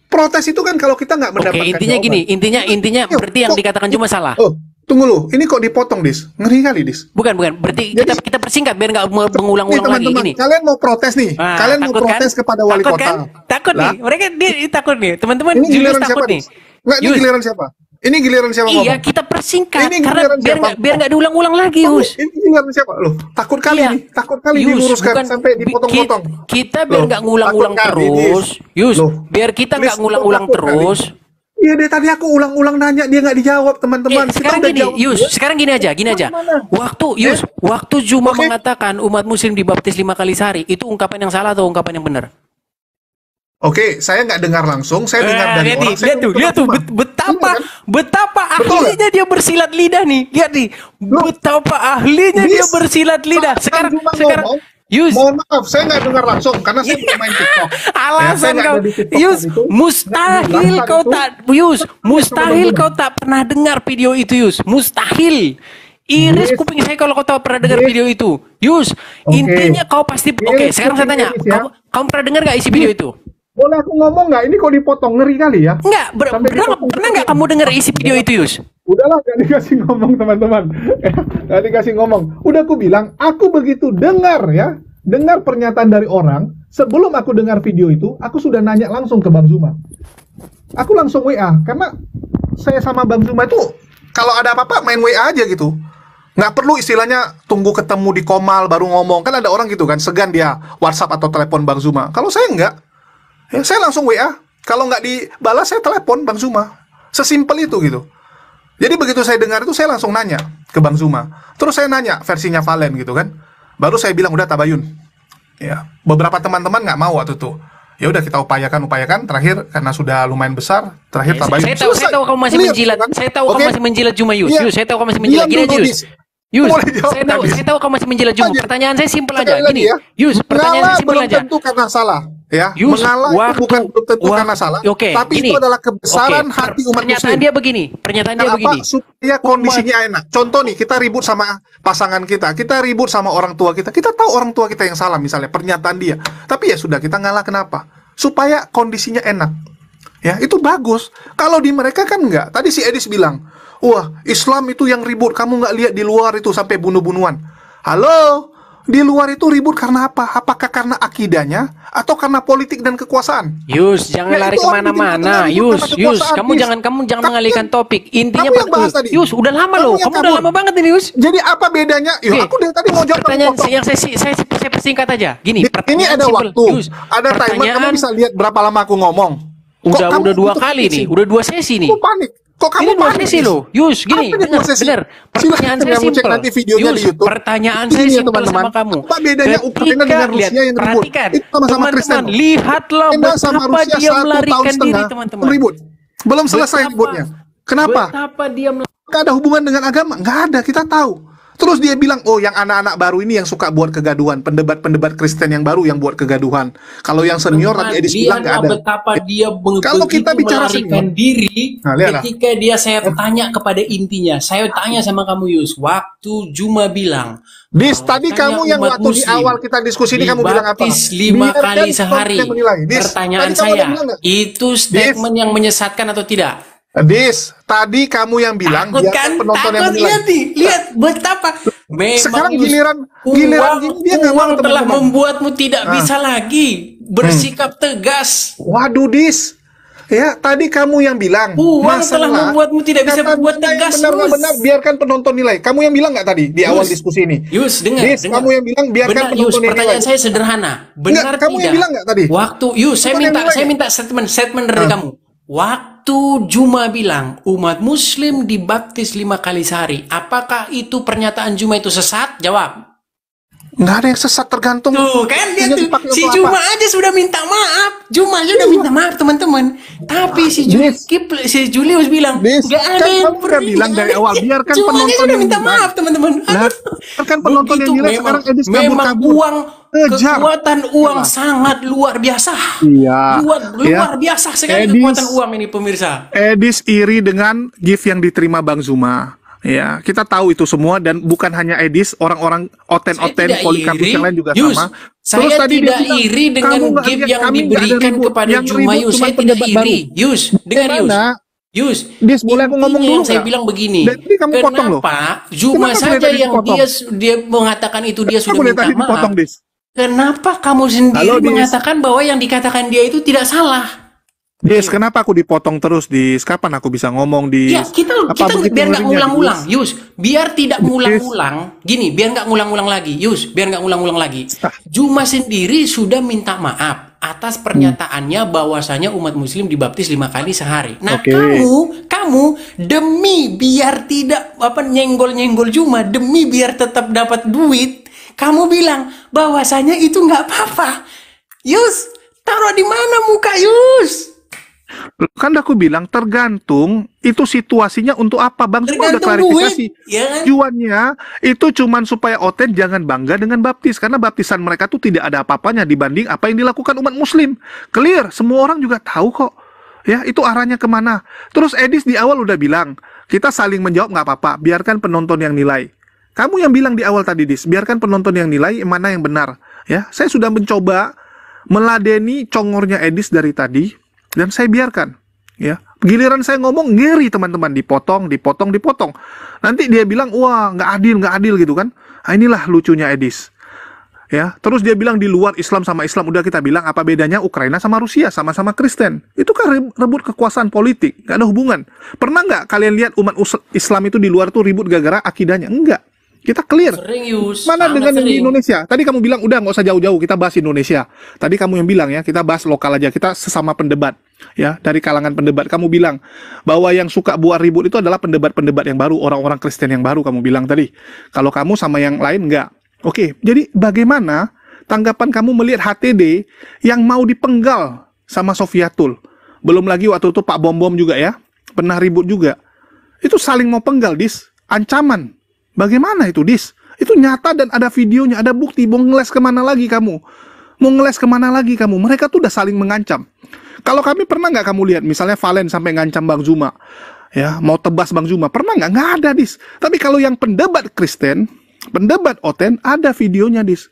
Protes itu kan kalau kita nggak mendapatkan Oke, intinya jawaban. gini, intinya Yuk, berarti yang kok- dikatakan cuma salah. Oh, tunggu loh, ini kok dipotong, Dis? Ngeri kali, Dis. Bukan. Berarti Jadi- kita persingkat biar nggak mengulang-ulang Nih, lagi teman-teman, gini. kalian mau protes nih, Ah, kalian mau takut kan? protes kepada wali Takut kota. kan? Takut Lah, nih. Mereka dia takut nih. Teman-teman ini Julius giliran takut siapa nih. Nggak, ini Yus. giliran siapa? Ini giliran siapa Iya, ngomong? kita persingkat Ini karena giliran siapa? biar nggak diulang-ulang lagi, Yus. Ini giliran siapa? Loh, takut kali Iya. nih. Takut kali Yus, diluruskan bukan- sampai dipotong-potong. Kita biar Loh, nggak ngulang-ulang takut kali, terus. Dis. Yus, Loh, biar kita nggak Dis, ngulang-ulang takut kali. terus. Iya deh, tadi aku ulang-ulang nanya, dia nggak dijawab, teman-teman. Kita Sekarang udah gini, jawab. Yus. Sekarang gini aja. Mana? Waktu Juma Oke. mengatakan umat Muslim dibaptis 5 kali sehari, itu ungkapan yang salah atau ungkapan yang benar? Oke, saya nggak dengar langsung, saya dengar dari orang. Saya lihat tuh, cuma- betapa Iya kan? betapa Betul ahlinya dia bersilat lidah nih. Lihat nih, Loh, betapa ahlinya dia Dis, bersilat lidah. Bang Juma Sekarang, ngomong, Yus, mohon maaf, saya nggak dengar langsung karena saya belum main TikTok. saya alasan nggak kau, ada di TikTok Yus, saat itu. mustahil Nggak kau dijelaskan tak, itu. Yus, mustahil Bang kau tak pernah dengar video itu, Yus, mustahil. Iris Dis. kuping saya kalau kau tak pernah dengar Dis. video itu, Yus. Oke. Intinya kau pasti, oke. Iris Sekarang saya kuping tanya, Iris ya. kamu pernah dengar nggak isi video itu? Boleh aku ngomong nggak? Ini kok dipotong, ngeri kali ya. Enggak, Sampai dipotong. pernah nggak kamu dengar isi video itu, Yus? Udahlah, gak dikasih ngomong teman-teman. Gak dikasih ngomong. Udah aku bilang, aku begitu dengar ya, dengar pernyataan dari orang. Sebelum aku dengar video itu, aku sudah nanya langsung ke Bang Zuma. Aku langsung WA, karena saya sama Bang Zuma itu kalau ada apa-apa main WA aja gitu. Nggak perlu istilahnya tunggu ketemu di Komal baru ngomong. Kan ada orang gitu kan, segan dia WhatsApp atau telepon Bang Zuma. Kalau saya nggak, ya saya langsung WA. Kalau nggak dibalas, saya telepon Bang Zuma. Sesimpel itu gitu. Jadi begitu saya dengar itu, saya langsung nanya ke Bang Zuma. Terus saya nanya versinya Valen gitu kan. Baru saya bilang, udah Tabayun. Ya, beberapa teman-teman nggak mau waktu itu. Ya udah kita upayakan. Terakhir karena sudah lumayan besar, terakhir Tabayun. Saya tahu kamu masih Clear, menjilat. kan? Saya tahu kamu Oke? masih menjilat Juma, Yus. Iya. Yus, saya tahu kamu masih menjilat. Diam Gini dulu, aja, Yus. Dis. Yus, Boleh jawab, Dis. saya tahu kamu masih menjilat Juma. Lanjut. Pertanyaan saya simpel aja. Sekali lagi Gini, ya. Yus, pertanyaan Mengalah saya simpel belum aja. tentu karena salah. Ya, Yus, mengalah itu bukan belum tentu wak- karena salah. Oke, tapi gini. itu adalah kebesaran Oke, hati umat pernyataan muslim. dia begini. Pernyataan dia Kenapa? begini. Supaya kondisinya enak. Contoh nih, kita ribut sama pasangan kita ribut sama orang tua kita tahu orang tua kita yang salah misalnya, pernyataan dia. Tapi ya sudah, kita ngalah kenapa? Supaya kondisinya enak. Ya, itu bagus. Kalau di mereka kan enggak. Tadi si Edis bilang, wah, Islam itu yang ribut. Kamu nggak lihat di luar itu sampai bunuh-bunuhan. Halo? Di luar itu ribut karena apa? Apakah karena akidahnya atau karena politik dan kekuasaan? Yus, jangan Ya, lari itu orang kemana-mana. bikin Yus, karena Yus, kekuasaan, kamu Dis. jangan Kamu mengalihkan yang- topik. Intinya kamu yang bahas tadi. Yus, udah lama Kamu loh. yang Kamu udah kabur. lama banget ini, Yus. Jadi apa bedanya? Yuk, Oke. aku dari tadi mau jawab kamu Pertanyaan potong. yang saya persingkat aja. Gini, Ini pertanyaan ada simpel. waktu, Yus, ada timer, kamu pertanyaan bisa lihat berapa lama aku ngomong. udah kamu dua gitu kali panik nih, sih? udah 2 sesi nih. Kamu panik. Kok kamu Ini 2 panik sesi sih? loh. Yus, gini, Apa ini bener, 2 sesi? bener. Pertanyaan Silahkan saya yang mau cek simpel. nanti videonya Yus, di YouTube. pertanyaan Ini saya ya, simpel teman-teman. sama kamu. Apa bedanya Ukraina dengan Rusia yang ribut? Perhatikan, Itu sama-sama Kristen. teman-teman, lihatlah Anda sama betapa Rusia dia 1 tahun melarikan diri, setengah teman-teman. ribut. Belum selesai Betapa ributnya. Kenapa? betapa dia Nggak ada hubungan dengan agama. Nggak ada, kita tahu. Terus dia bilang, oh yang anak-anak baru ini yang suka buat kegaduhan. Pendebat-pendebat Kristen yang baru yang buat kegaduhan. Kalau yang senior tadi Edis bilang nggak ada. betapa dia Kalau kita begitu bicara melarikan senior, diri nah, lihatlah. ketika dia saya tanya kepada intinya. Saya tanya sama kamu Yus, waktu Juma bilang Dis, tadi bahwasanya kamu yang umat waktu di Muslim awal kita diskusi ini kamu bilang apa? dibaptis 5 kali Biarkan sehari. yang menilai. Dis, Pertanyaan tadi kamu ada saya, bilang nggak? itu statement yang menyesatkan atau tidak? Dis, tadi kamu yang bilang Takut biarkan kan? penonton yang Takut, menilai. lihat nih, lihat betapa. Memang Sekarang Yus, giliran uang, gini dia nggak mau uang telah teman-teman. membuatmu tidak bisa lagi bersikap tegas. Waduh, Dis. Ya, tadi kamu yang bilang Uang telah membuatmu tidak bisa kata berbuat mana yang tegas, benar nggak Yus. benar, biarkan penonton nilai. Kamu yang bilang nggak tadi di awal Yus, diskusi ini? Yus, dengar, Dis, dengar. kamu yang bilang biarkan Benar, Yus, penonton yang nilai. pertanyaan saya sederhana. Benar Enggak, kamu tidak? yang bilang nggak tadi? Waktu, Yus, saya Kamu yang bilang. minta statement dari kamu. Waktu Juma bilang umat Muslim dibaptis 5 kali sehari, apakah itu pernyataan Juma itu sesat? Jawab. Nggak ada yang sesat, tergantung. Tuh kan dia ini tuh dipakai si untuk Juma apa. aja sudah minta maaf. Juma aja udah minta maaf teman-teman. Tapi si Julius bilang Dis, nggak ada kan yang kamu udah bilang dari awal, biarkan Juma aja penonton sudah yang minta nilai. maaf teman-teman. Nah, kan penonton yang nilai sekarang Edis memang kabur-kabur. uang Kejar. kekuatan uang sangat luar biasa. Iya. Luar biasa sekali Edis. kekuatan uang ini pemirsa. Edis iri dengan gift yang diterima Bang Zuma. Ya, kita tahu itu semua dan bukan hanya Edis, orang-orang oten-oten Saya tidak polikampus iri. yang lain juga Yus, sama. saya tadi dia tidak bilang, iri dengan "Kamu nggak gift lihat, yang kami nggak ada diberikan ribut. kepada Yang Juma, ribut Yus. cuma Saya tidak pendapat baru." iri. Yus, dengar Yus. Gimana? Yus, Dis, boleh aku ngomong intinya dulu yang saya nggak? bilang begini. Jadi kamu potong loh. Kenapa Juma Kenapa boleh saja tadi yang dipotong? dia mengatakan itu dia Kenapa sudah boleh minta tadi maaf? dipotong, Dis? Kenapa kamu sendiri Halo, Dis. mengatakan bahwa yang dikatakan dia itu tidak salah? Dis, kenapa aku dipotong terus, Dis? Kapan aku bisa ngomong, Dis? Ya, kita begitu biar nggak ngerinya, ngulang-ulang, Dis? Yus. Biar tidak ngulang-ulang. Gini, biar nggak ngulang-ulang lagi, Yus. Biar nggak ngulang-ulang lagi. Juma sendiri sudah minta maaf atas pernyataannya bahwasanya umat Muslim dibaptis 5 kali sehari. Nah, Oke. kamu demi biar tidak nyenggol-nyenggol Juma, demi biar tetap dapat duit, kamu bilang bahwasanya itu nggak apa-apa. Yus, taruh di mana muka Yus? Kan aku bilang tergantung itu situasinya untuk apa, Bang Zuma udah Tergantung klarifikasi. duit, ya kan? Tujuannya itu cuman supaya oten jangan bangga dengan baptis, karena baptisan mereka tuh tidak ada apa-apanya dibanding apa yang dilakukan umat Muslim. Clear, semua orang juga tahu kok. Ya, itu arahnya kemana. Terus Edis di awal udah bilang, kita saling menjawab nggak apa-apa, biarkan penonton yang nilai. Kamu yang bilang di awal tadi, Dis, biarkan penonton yang nilai mana yang benar. Ya, saya sudah mencoba meladeni congornya Edis dari tadi, dan saya biarkan. Ya, giliran saya ngomong ngeri teman-teman, dipotong. Nanti dia bilang wah nggak adil gitu kan. Nah, inilah lucunya Edis. Ya, terus dia bilang di luar Islam sama Islam, udah kita bilang apa bedanya Ukraina sama Rusia, sama-sama Kristen. Itu kan rebut kekuasaan politik, nggak ada hubungan. Pernah nggak kalian lihat umat Islam itu di luar tuh ribut gara-gara akidahnya? Enggak. Kita clear. Sering, Yus. Mana Sangat dengan yang di sering. Indonesia? Tadi kamu bilang udah nggak usah jauh-jauh, kita bahas Indonesia. Tadi kamu yang bilang ya, kita bahas lokal aja, kita sesama pendebat. Ya, dari kalangan pendebat kamu bilang bahwa yang suka buat ribut itu adalah pendebat-pendebat yang baru, orang-orang Kristen yang baru kamu bilang tadi. Kalau kamu sama yang lain enggak. Oke, jadi bagaimana tanggapan kamu melihat HTD yang mau dipenggal sama Sofiatul? Belum lagi waktu itu Pak Bom Bom juga ya, pernah ribut juga. Itu saling mau penggal, Dis. Ancaman. Bagaimana itu, Dis? Itu nyata dan ada videonya, ada bukti. Mau ngeles kemana lagi kamu? Mereka tuh udah saling mengancam. Kalau kami pernah nggak kamu lihat, misalnya Valen sampai ngancam Bang Zuma, ya mau tebas Bang Zuma, pernah nggak? Nggak ada, Dis. Tapi kalau yang pendebat Kristen, pendebat Oten, ada videonya, Dis.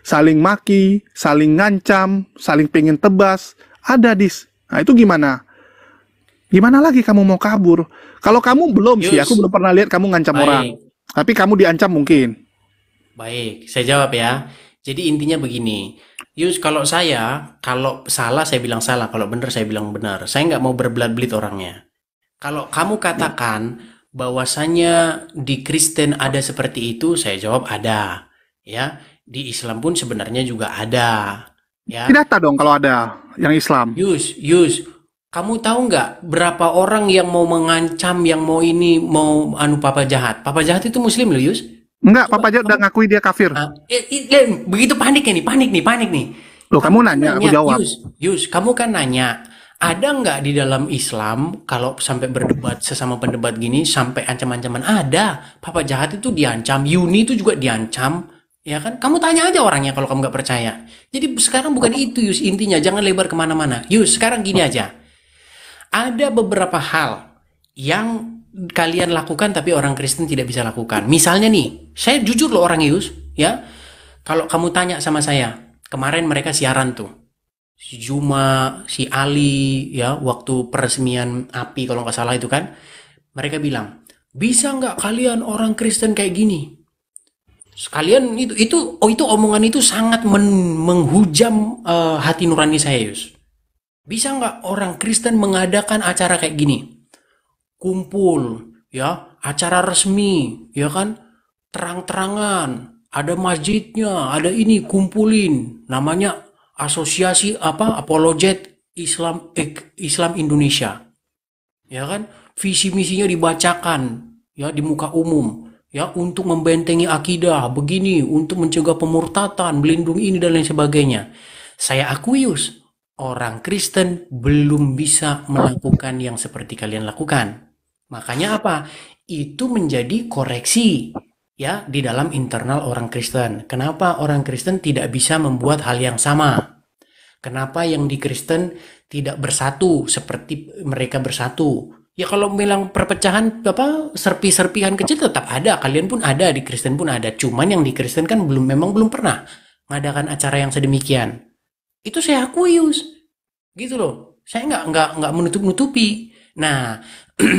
Saling maki, saling ngancam, saling pengen tebas, ada, Dis. Nah itu gimana? Gimana lagi kamu mau kabur? Kalau kamu belum sih, Yus. aku belum pernah lihat kamu ngancam Baik. orang. Tapi kamu diancam mungkin. Baik, saya jawab ya. Jadi intinya begini, Yus, kalau salah saya bilang salah, kalau benar saya bilang benar. Saya nggak mau berbelat-belit orangnya. Kalau kamu katakan bahwasannya di Kristen ada seperti itu, saya jawab ada. Ya, di Islam pun sebenarnya juga ada. Ya, Data dong kalau ada yang Islam. Yus, kamu tahu nggak berapa orang yang mau mengancam, yang mau Papa Jahat? Papa Jahat itu Muslim loh, Yus. Enggak, Papa aja udah ngakui dia kafir. Begitu panik nih. Loh, kamu nanya, aku jawab. Yus, kamu kan nanya, Ada nggak di dalam Islam kalau sampai berdebat sesama pendebat gini sampai ancam-ancaman? Ada. Papa jahat itu diancam, Yuni itu juga diancam. Ya kan? Kamu tanya aja orangnya kalau kamu nggak percaya. Jadi sekarang bukan itu Yus intinya, jangan lebar kemana-mana. Yus, sekarang gini aja. Ada beberapa hal yang kalian lakukan tapi orang Kristen tidak bisa lakukan. Misalnya nih, saya jujur loh orang Yus, ya. Kalau kamu tanya sama saya, kemarin mereka siaran tuh. Si Juma, si Ali, ya, waktu peresmian API kalau nggak salah itu kan, mereka bilang, bisa nggak kalian orang Kristen kayak gini? Sekalian itu omongan itu sangat menghujam hati nurani saya, Yus. Bisa nggak orang Kristen mengadakan acara kayak gini? Kumpul, ya, acara resmi, ya kan? Terang-terangan, ada masjidnya, ada ini, kumpulin. Namanya asosiasi apa? Apologet Islam Indonesia. Ya kan? Visi misinya dibacakan ya di muka umum ya untuk membentengi akidah begini, untuk mencegah pemurtatan, melindungi ini dan lain sebagainya. Saya akui Yus, orang Kristen belum bisa melakukan yang seperti kalian lakukan. Makanya apa? Itu menjadi koreksi ya di dalam internal orang Kristen. Kenapa orang Kristen tidak bisa membuat hal yang sama? Kenapa yang di Kristen tidak bersatu seperti mereka bersatu? Ya kalau bilang perpecahan apa serpi-serpihan kecil tetap ada, kalian pun ada, di Kristen pun ada. Cuman yang di Kristen kan memang belum pernah mengadakan acara yang sedemikian. Itu saya akui Yus. Gitu loh. Saya nggak menutup-nutupi. Nah,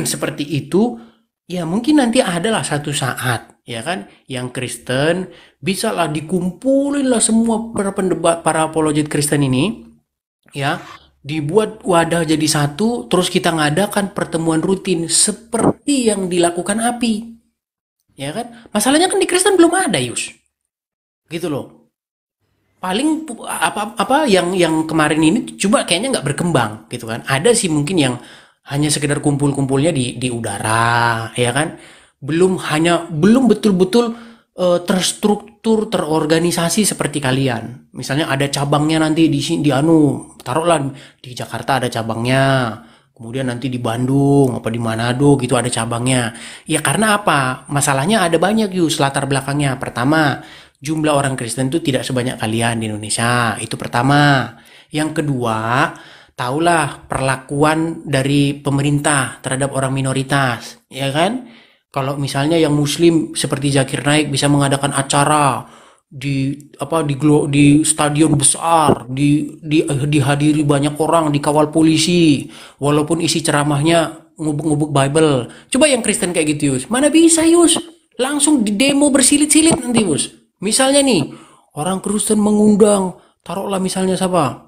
seperti itu ya mungkin nanti adalah satu saat ya kan yang Kristen bisalah dikumpulin lah semua para pendebat, para apologet Kristen ini ya, dibuat wadah jadi satu, terus kita ngadakan pertemuan rutin seperti yang dilakukan API. Ya kan? Masalahnya kan di Kristen belum ada, Yus. Gitu loh. Paling apa yang kemarin ini coba kayaknya nggak berkembang gitu kan. Ada sih mungkin yang hanya sekedar kumpul-kumpulnya di udara, ya kan? Belum betul-betul terstruktur, terorganisasi seperti kalian. Misalnya ada cabangnya nanti di taruhlah di Jakarta ada cabangnya. Kemudian nanti di Bandung apa di Manado gitu ada cabangnya. Ya karena apa? Masalahnya ada banyak Yus latar belakangnya. Pertama, jumlah orang Kristen itu tidak sebanyak kalian di Indonesia. Itu pertama. Yang kedua, tahulah perlakuan dari pemerintah terhadap orang minoritas, ya kan? Kalau misalnya yang Muslim seperti Zakir Naik bisa mengadakan acara di stadion besar, dihadiri banyak orang, dikawal polisi, walaupun isi ceramahnya ngubuk-ngubuk Bible. Coba yang Kristen kayak gitu, Yus. Mana bisa, Yus? Langsung di demo bersilit-silit nanti, Yus. Misalnya nih, orang Kristen mengundang, taruhlah misalnya siapa?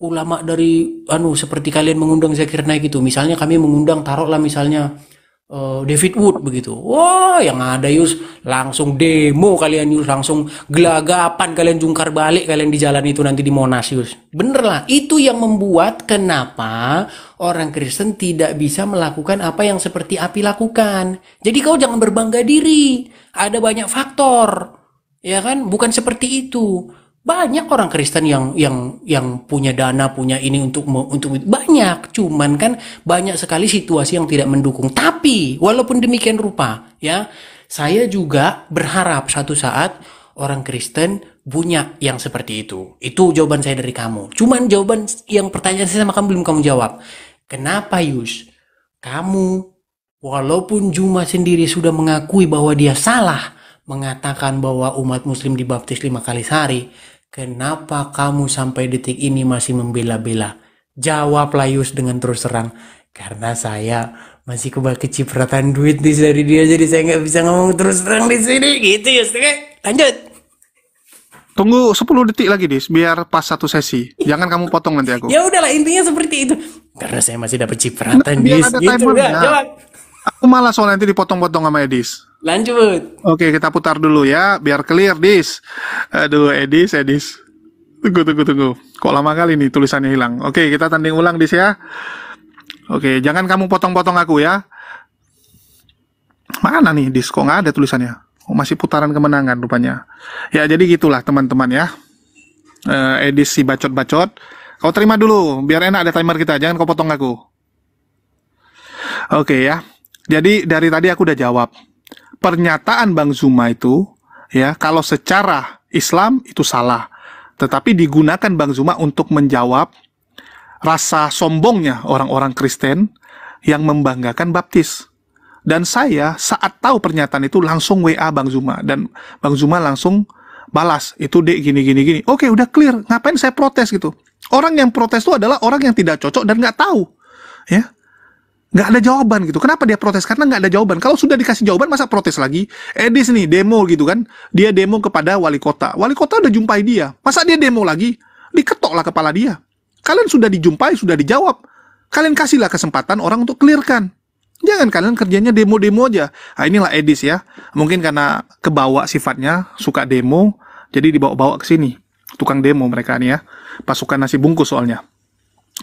Ulama dari seperti kalian mengundang Zakir Naik itu. Misalnya kami mengundang taruhlah misalnya David Wood begitu. Wah, yang ada Yus langsung demo kalian Yus, langsung gelagapan kalian jungkar balik kalian di jalan itu nanti di Monas Yus. Bener lah, itu yang membuat kenapa orang Kristen tidak bisa melakukan apa yang seperti API lakukan. Jadi kau jangan berbangga diri. Ada banyak faktor. Ya kan? Bukan seperti itu. Banyak orang Kristen yang punya dana, punya ini untuk banyak, cuman kan banyak sekali situasi yang tidak mendukung. Tapi walaupun demikian rupa, ya, saya juga berharap suatu saat orang Kristen punya yang seperti itu. Itu jawaban saya dari kamu. Cuman jawaban yang pertanyaan saya sama kamu belum kamu jawab. Kenapa Yus? Kamu walaupun Juma sendiri sudah mengakui bahwa dia salah mengatakan bahwa umat Muslim dibaptis 5 kali sehari, kenapa kamu sampai detik ini masih membela-bela? Jawablah Yus dengan terus terang. Karena saya masih kecipratan duit dari dia, jadi saya nggak bisa ngomong terus terang di sini. Gitu Yus. Oke, lanjut. Tunggu 10 detik lagi, Dis, biar pas satu sesi. Jangan kamu potong nanti aku. Ya udahlah, intinya seperti itu. Karena saya masih dapat cipratan, Biar Dis. ada Gitu timernya. udah, jawab. Aku malah soal nanti dipotong-potong sama Edis. Lanjut. Oke, kita putar dulu ya, biar clear, Dis. Aduh, Edis. Tunggu. Kok lama kali nih tulisannya hilang. Oke, kita tanding ulang, Dis ya. Oke, jangan kamu potong-potong aku ya. Mana nih, Dis? Kok nggak ada tulisannya? Oh, masih putaran kemenangan rupanya. Ya, jadi gitulah teman-teman ya. Edis si bacot-bacot. Kau terima dulu, biar enak ada timer kita. Jangan kau potong aku. Oke ya. Jadi dari tadi aku udah jawab. Pernyataan Bang Zuma itu, ya, kalau secara Islam itu salah. Tetapi digunakan Bang Zuma untuk menjawab rasa sombongnya orang-orang Kristen yang membanggakan baptis. Dan saya saat tahu pernyataan itu langsung WA Bang Zuma. Dan Bang Zuma langsung balas, itu dek gini. Oke, udah clear. Ngapain saya protes gitu? Orang yang protes itu adalah orang yang tidak cocok dan nggak tahu. Ya, nggak ada jawaban gitu. Kenapa dia protes? Karena nggak ada jawaban. Kalau sudah dikasih jawaban, masa protes lagi? Edis nih, demo gitu kan. Dia demo kepada wali kota. Wali kota udah jumpai dia. Masa dia demo lagi? Diketoklah kepala dia. Kalian sudah dijumpai, sudah dijawab. Kalian kasihlah kesempatan orang untuk clearkan. Jangan kalian kerjanya demo-demo aja. Nah, inilah Edis ya. Mungkin karena kebawa sifatnya, suka demo, jadi dibawa-bawa ke sini. Tukang demo mereka nih ya. Pasukan nasi bungkus soalnya.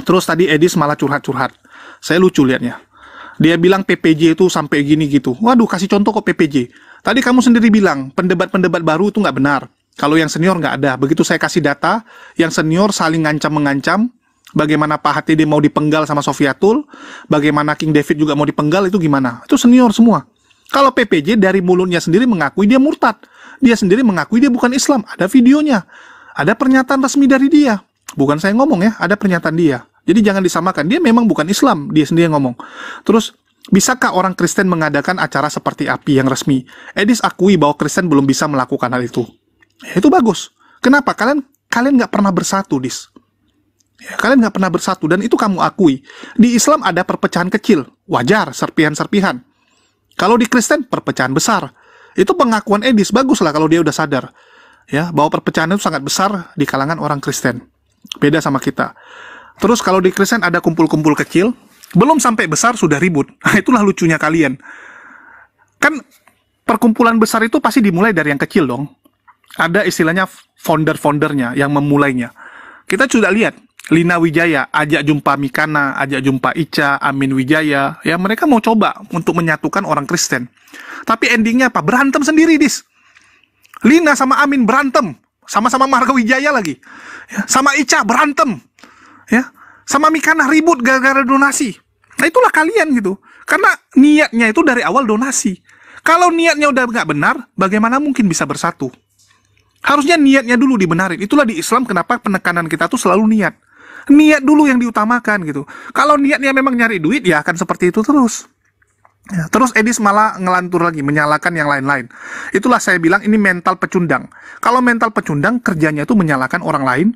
Terus tadi Edis malah curhat-curhat. Saya lucu liatnya. Dia bilang PPJ itu sampai gini gitu. Waduh, kasih contoh kok PPJ. Tadi kamu sendiri bilang, pendebat-pendebat baru itu nggak benar. Kalau yang senior nggak ada. Begitu saya kasih data, yang senior saling ngancam-mengancam. Bagaimana Pak HTD mau dipenggal sama Sofiatul, bagaimana King David juga mau dipenggal, itu gimana? Itu senior semua. Kalau PPJ dari mulutnya sendiri mengakui dia murtad. Dia sendiri mengakui dia bukan Islam. Ada videonya. Ada pernyataan resmi dari dia. Bukan saya ngomong ya, ada pernyataan dia. Jadi jangan disamakan. Dia memang bukan Islam, dia sendiri yang ngomong. Terus, bisakah orang Kristen mengadakan acara seperti API yang resmi? Edis akui bahwa Kristen belum bisa melakukan hal itu. Ya, itu bagus. Kenapa? Kalian nggak pernah bersatu, Dis. Ya, kalian nggak pernah bersatu, dan itu kamu akui. Di Islam ada perpecahan kecil, wajar, serpihan-serpihan. Kalau di Kristen, perpecahan besar. Itu pengakuan Edis, baguslah kalau dia udah sadar. Ya, bahwa perpecahan itu sangat besar di kalangan orang Kristen. Beda sama kita. Terus kalau di Kristen ada kumpul-kumpul kecil, belum sampai besar sudah ribut. Nah, itulah lucunya kalian. Kan perkumpulan besar itu pasti dimulai dari yang kecil dong. Ada istilahnya founder-foundernya yang memulainya. Kita sudah lihat, Lina Wijaya ajak jumpa Mikana, ajak jumpa Ica, Amin Wijaya. Ya, mereka mau coba untuk menyatukan orang Kristen. Tapi endingnya apa? Berantem sendiri, Dis. Lina sama Amin berantem. Sama-sama Marga Wijaya lagi. Ya, sama Ica berantem. Ya, sama Mikana ribut gara-gara donasi. Nah, itulah kalian gitu. Karena niatnya itu dari awal donasi. Kalau niatnya udah nggak benar, bagaimana mungkin bisa bersatu? Harusnya niatnya dulu dibenarin. Itulah di Islam kenapa penekanan kita tuh selalu niat. Niat dulu yang diutamakan gitu. Kalau niatnya memang nyari duit, ya akan seperti itu terus. Ya, terus Edis malah ngelantur lagi, menyalahkan yang lain-lain. Itulah saya bilang ini mental pecundang. Kalau mental pecundang, kerjanya itu menyalahkan orang lain,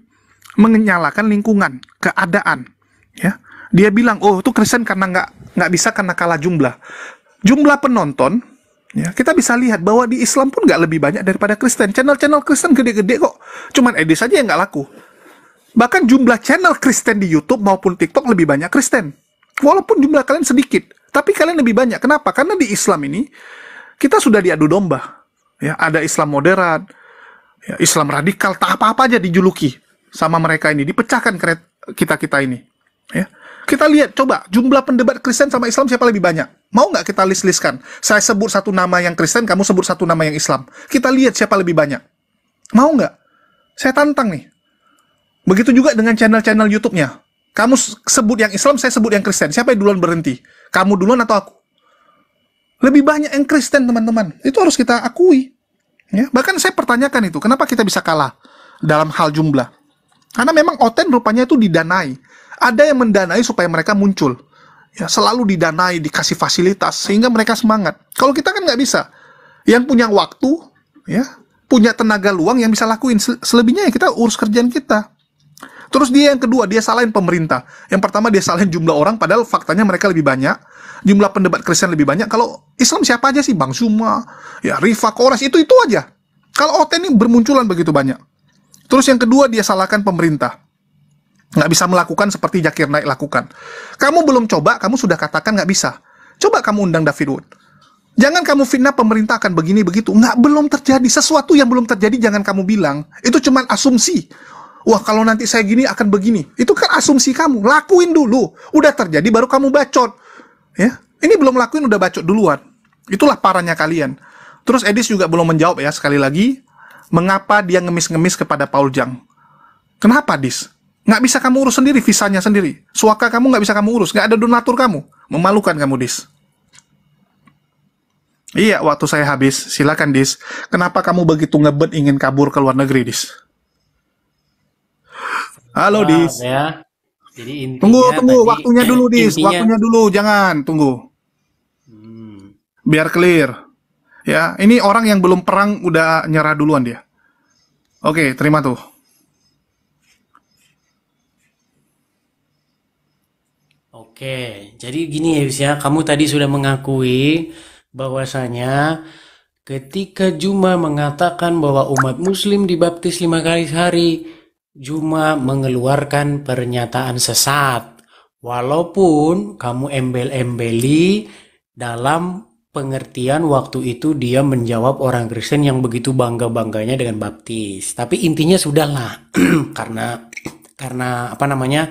menyalahkan lingkungan, keadaan. Ya, dia bilang, oh itu Kristen karena nggak bisa karena kalah jumlah. Jumlah penonton, ya kita bisa lihat bahwa di Islam pun nggak lebih banyak daripada Kristen. Channel-channel Kristen gede-gede kok. Cuman Edis aja yang nggak laku. Bahkan jumlah channel Kristen di YouTube maupun TikTok lebih banyak Kristen. Walaupun jumlah kalian sedikit, tapi kalian lebih banyak. Kenapa? Karena di Islam ini, kita sudah diadu domba. Ya, ada Islam moderat, ya, Islam radikal, tak apa-apa aja dijuluki sama mereka ini. Dipecahkan kita-kita ini. Ya. Kita lihat, coba, jumlah pendebat Kristen sama Islam siapa lebih banyak? Mau nggak kita list-listkan? Saya sebut satu nama yang Kristen, kamu sebut satu nama yang Islam. Kita lihat siapa lebih banyak. Mau nggak? Saya tantang nih. Begitu juga dengan channel-channel YouTube-nya. Kamu sebut yang Islam, saya sebut yang Kristen. Siapa yang duluan berhenti? Kamu duluan atau aku? Lebih banyak yang Kristen, teman-teman. Itu harus kita akui. Ya, bahkan saya pertanyakan itu, kenapa kita bisa kalah dalam hal jumlah? Karena memang Oten rupanya itu didanai. Ada yang mendanai supaya mereka muncul. Ya, selalu didanai, dikasih fasilitas, sehingga mereka semangat. Kalau kita kan nggak bisa. Yang punya waktu, ya, punya tenaga luang yang bisa lakuin. Selebihnya ya kita urus kerjaan kita. Terus dia yang kedua, dia salahin pemerintah. Yang pertama dia salahin jumlah orang, padahal faktanya mereka lebih banyak. Jumlah pendebat Kristen lebih banyak. Kalau Islam siapa aja sih? Bang Zuma, ya Rifa, Kores, itu aja. Kalau Oten ini bermunculan begitu banyak. Terus yang kedua, dia salahkan pemerintah. Nggak bisa melakukan seperti Zakir Naik lakukan. Kamu belum coba, kamu sudah katakan nggak bisa. Coba kamu undang David Wood. Jangan kamu fitnah pemerintah akan begini begitu. Belum terjadi. Sesuatu yang belum terjadi jangan kamu bilang. Itu cuma asumsi. Wah, kalau nanti saya gini akan begini. Itu kan asumsi kamu. Lakuin dulu. Udah terjadi baru kamu bacot. Ya, ini belum lakuin udah bacot duluan. Itulah parahnya kalian. Terus Edis juga belum menjawab ya sekali lagi. Mengapa dia ngemis-ngemis kepada Paul Jang? Kenapa, Dis? Nggak bisa kamu urus sendiri visanya sendiri. Suaka kamu nggak bisa kamu urus. Nggak ada donatur kamu. Memalukan kamu, Dis. Iya, waktu saya habis. Silakan, Dis. Kenapa kamu begitu ngebet ingin kabur ke luar negeri, Dis? Halo, Maaf Dis. ya. Jadi Tunggu, intinya tunggu. tadi Waktunya dulu, Dis. intinya Waktunya dulu. Jangan. Tunggu. hmm, Biar clear. Ya, ini orang yang belum perang udah nyerah duluan dia. Oke, terima tuh. Oke, jadi gini ya Yus ya, kamu tadi sudah mengakui bahwasanya ketika Juma mengatakan bahwa umat muslim dibaptis 5 kali sehari, Juma mengeluarkan pernyataan sesat. Walaupun kamu embel-embeli dalam pengertian waktu itu dia menjawab orang Kristen yang begitu bangga-bangganya dengan baptis. Tapi intinya sudahlah, karena apa namanya?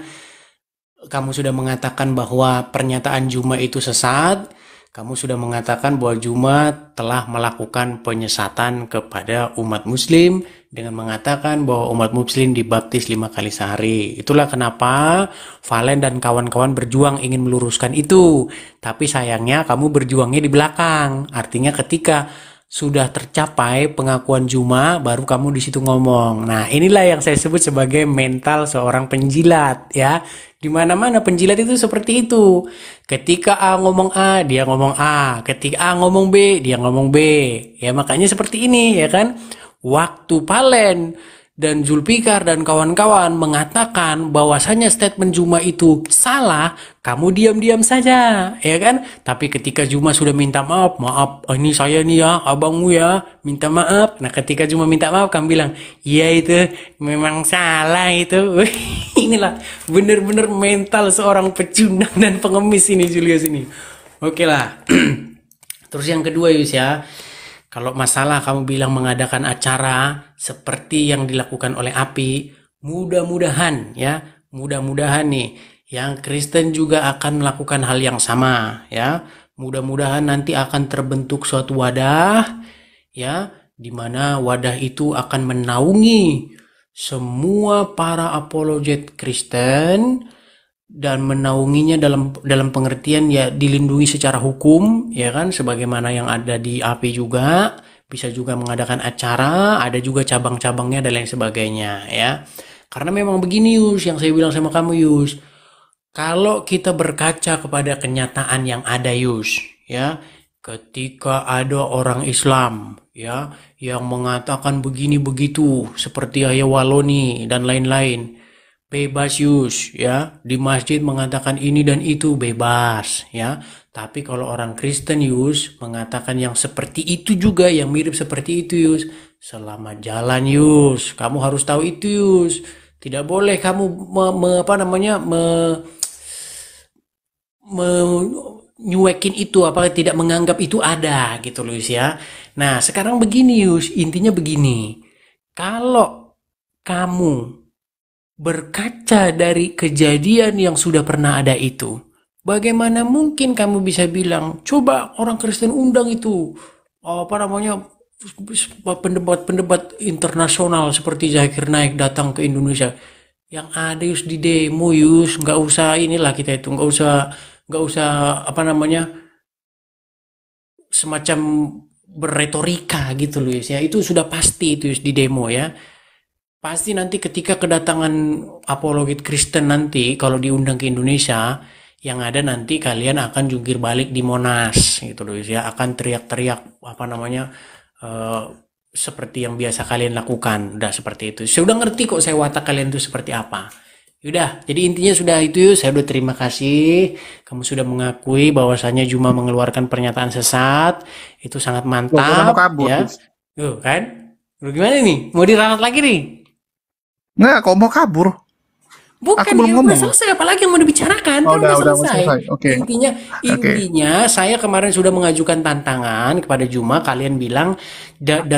Kamu sudah mengatakan bahwa pernyataan Juma itu sesat, kamu sudah mengatakan bahwa Juma telah melakukan penyesatan kepada umat muslim dengan mengatakan bahwa umat muslim dibaptis 5 kali sehari. Itulah kenapa Valen dan kawan-kawan berjuang ingin meluruskan itu. Tapi sayangnya kamu berjuangnya di belakang. Artinya ketika sudah tercapai pengakuan Juma, baru kamu di situ ngomong. Nah, inilah yang saya sebut sebagai mental seorang penjilat, ya. Di mana-mana penjilat itu seperti itu. Ketika A ngomong A, dia ngomong A. Ketika A ngomong B, dia ngomong B. Ya, makanya seperti ini, ya kan? Waktu Palen dan Zulfikar dan kawan-kawan mengatakan bahwasanya statement Juma itu salah, kamu diam-diam saja, ya kan? Tapi ketika Juma sudah minta maaf, ini saya nih ya, abangmu ya, minta maaf. Nah, ketika Juma minta maaf, kamu bilang, iya itu memang salah itu. Inilah bener-bener mental seorang pecundang dan pengemis ini Julius ini. Oke lah. Terus yang kedua Yus ya, kalau masalah kamu bilang mengadakan acara seperti yang dilakukan oleh API, mudah-mudahan ya, mudah-mudahan nih yang Kristen juga akan melakukan hal yang sama ya. Mudah-mudahan nanti akan terbentuk suatu wadah ya, di mana wadah itu akan menaungi semua para apologet Kristen dan menaunginya dalam pengertian ya dilindungi secara hukum ya kan, sebagaimana yang ada di AP juga bisa juga mengadakan acara, ada juga cabang-cabangnya dan lain sebagainya ya. Karena memang begini Yus, yang saya bilang sama kamu Yus, kalau kita berkaca kepada kenyataan yang ada Yus ya, ketika ada orang Islam ya yang mengatakan begini begitu seperti Ayah Waloni dan lain-lain, bebas Yus ya, di masjid mengatakan ini dan itu bebas ya. Tapi kalau orang Kristen Yus mengatakan yang seperti itu juga, yang mirip seperti itu Yus, selamat jalan Yus, kamu harus tahu itu Yus. Tidak boleh kamu nyuekin itu, apa tidak menganggap itu ada gitu loh Yus ya. Nah sekarang begini Yus, intinya begini, kalau kamu berkaca dari kejadian yang sudah pernah ada itu, bagaimana mungkin kamu bisa bilang, coba orang Kristen undang itu, pendebat-pendebat internasional seperti Zakir Naik datang ke Indonesia. Yang ada Yus di demo Yus, nggak usah inilah kita itu, nggak usah semacam berretorika gitu loh Yus ya. Itu sudah pasti itu Yus di demo ya. Pasti nanti ketika kedatangan apologet Kristen nanti kalau diundang ke Indonesia, yang ada nanti kalian akan jungkir balik di Monas gitu loh ya, akan teriak-teriak seperti yang biasa kalian lakukan. Udah seperti itu. Saya udah ngerti kok saya watak kalian itu seperti apa. Udah, jadi intinya sudah itu, saya udah terima kasih. Kamu sudah mengakui bahwasanya Juma mengeluarkan pernyataan sesat. Itu sangat Loh, mantap kamu kabur, ya. Dis. Tuh kan? Lu gimana nih? Mau diralat lagi nih? Nggak, kok mau kabur? Bukan, Aku belum ya udah ngomong. selesai, apalagi yang mau dibicarakan, Oh, kan udah udah selesai. selesai. Oke. Intinya, Oke. intinya saya kemarin sudah mengajukan tantangan kepada Juma, kalian bilang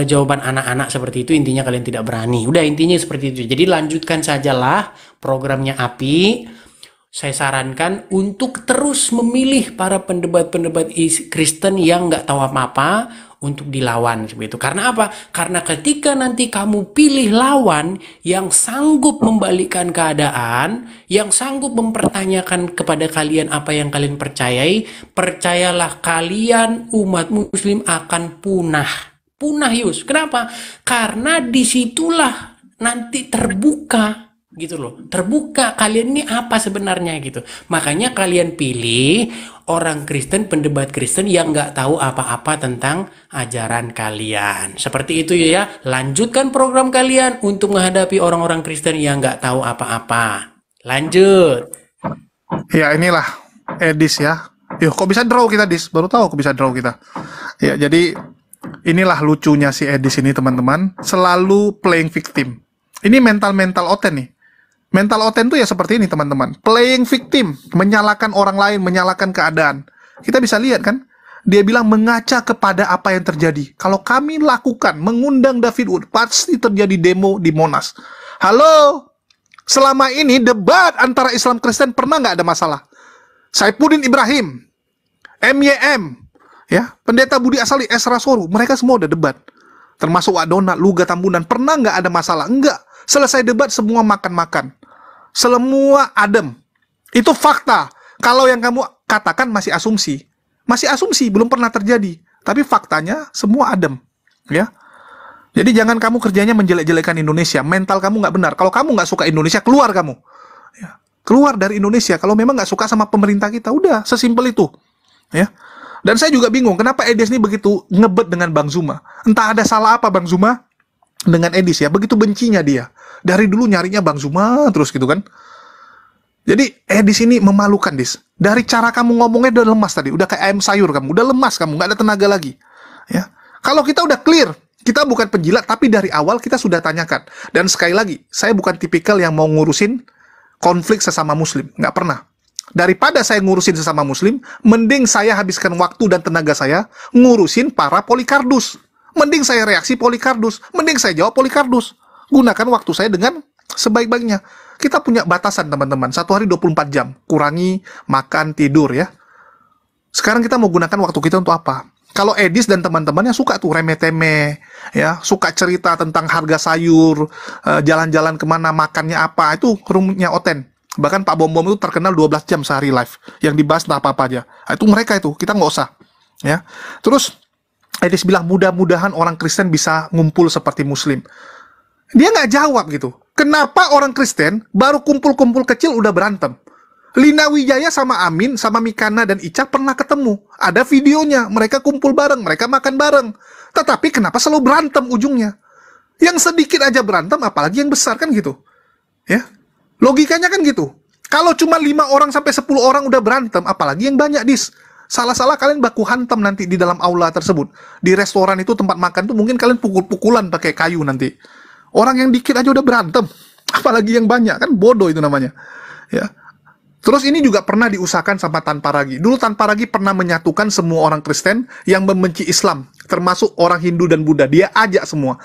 jawaban anak-anak seperti itu, intinya kalian tidak berani. Udah intinya seperti itu. Jadi lanjutkan sajalah programnya API. saya sarankan untuk terus memilih para pendebat-pendebat Kristen yang nggak tahu apa-apa untuk dilawan seperti itu. Karena apa? Karena ketika nanti kamu pilih lawan yang sanggup membalikkan keadaan, yang sanggup mempertanyakan kepada kalian apa yang kalian percayai, percayalah kalian umat muslim akan punah. Punah, Yus. Kenapa? Karena disitulah nanti terbuka gitu loh, terbuka kalian ini apa sebenarnya gitu. Makanya kalian pilih orang Kristen, pendebat Kristen yang nggak tahu apa-apa tentang ajaran kalian. Seperti itu ya. Lanjutkan program kalian untuk menghadapi orang-orang Kristen yang nggak tahu apa-apa. Lanjut. Ya inilah Edis ya. Yuh, kok bisa draw kita, Dis? Baru tahu kok bisa draw kita. Ya, jadi inilah lucunya si Edis ini, teman-teman. Selalu playing victim. Ini mental-mental oten nih. Mental oten tuh ya seperti ini, teman-teman. Playing victim, menyalahkan orang lain, menyalahkan keadaan. Kita bisa lihat kan? Dia bilang mengaca kepada apa yang terjadi. Kalau kami lakukan, mengundang David Wood, pasti terjadi demo di Monas. Halo? Selama ini debat antara Islam Kristen pernah nggak ada masalah? Saifuddin Ibrahim, MYM, ya, Pendeta Budi Asali, Esra Soru, mereka semua udah debat. Termasuk Wak Donat, Luga Tambunan, pernah nggak ada masalah? Enggak. Selesai debat semua makan-makan. Semua adem. Itu fakta. Kalau yang kamu katakan masih asumsi. Masih asumsi, belum pernah terjadi. Tapi faktanya semua adem. Ya. Jadi jangan kamu kerjanya menjelek-jelekan Indonesia. Mental kamu nggak benar. Kalau kamu nggak suka Indonesia, keluar kamu. Ya. Keluar dari Indonesia. Kalau memang nggak suka sama pemerintah kita, udah, sesimpel itu. Ya. Dan saya juga bingung, kenapa Edis ini begitu ngebet dengan Bang Zuma. Entah ada salah apa Bang Zuma dengan Edis ya, begitu bencinya dia. Dari dulu nyarinya Bang Zuma terus gitu kan. Jadi Edis ini memalukan, Dis. Dari cara kamu ngomongnya udah lemas tadi, udah kayak ayam sayur kamu, udah lemas kamu, nggak ada tenaga lagi. Ya, kalau kita udah clear, kita bukan penjilat, tapi dari awal kita sudah tanyakan. Dan sekali lagi, saya bukan tipikal yang mau ngurusin konflik sesama Muslim, nggak pernah. Daripada saya ngurusin sesama Muslim, mending saya habiskan waktu dan tenaga saya ngurusin para Polikardus. Mending saya reaksi Polikardus, mending saya jawab Polikardus. Gunakan waktu saya dengan sebaik-baiknya. Kita punya batasan, teman-teman. 1 hari 24 jam. Kurangi makan, tidur ya. Sekarang kita mau gunakan waktu kita untuk apa? Kalau Edis dan teman-temannya suka tuh remeh-temeh, ya, suka cerita tentang harga sayur, jalan-jalan kemana, makannya apa, itu rumusnya Oten. Bahkan Pak Bom Bom itu terkenal 12 jam sehari live. Yang dibahas entah apa-apa aja. Itu mereka itu, kita nggak usah. Ya. Terus Edis bilang mudah-mudahan orang Kristen bisa ngumpul seperti Muslim. Dia nggak jawab gitu. Kenapa orang Kristen baru kumpul-kumpul kecil udah berantem? Lina Wijaya sama Amin, sama Mikana dan Ica pernah ketemu. Ada videonya, mereka kumpul bareng, mereka makan bareng. Tetapi kenapa selalu berantem ujungnya? Yang sedikit aja berantem, apalagi yang besar kan gitu. Ya, logikanya kan gitu. Kalau cuma 5 orang sampai 10 orang udah berantem, apalagi yang banyak, Dis. Salah-salah kalian baku hantam nanti di dalam aula tersebut. Di restoran itu tempat makan tuh mungkin kalian pukul-pukulan pakai kayu nanti. Orang yang dikit aja udah berantem, apalagi yang banyak, kan bodoh itu namanya. Ya. Terus ini juga pernah diusahakan sama Tan Paragi. Dulu Tan Paragi pernah menyatukan semua orang Kristen yang membenci Islam, termasuk orang Hindu dan Buddha. Dia ajak semua.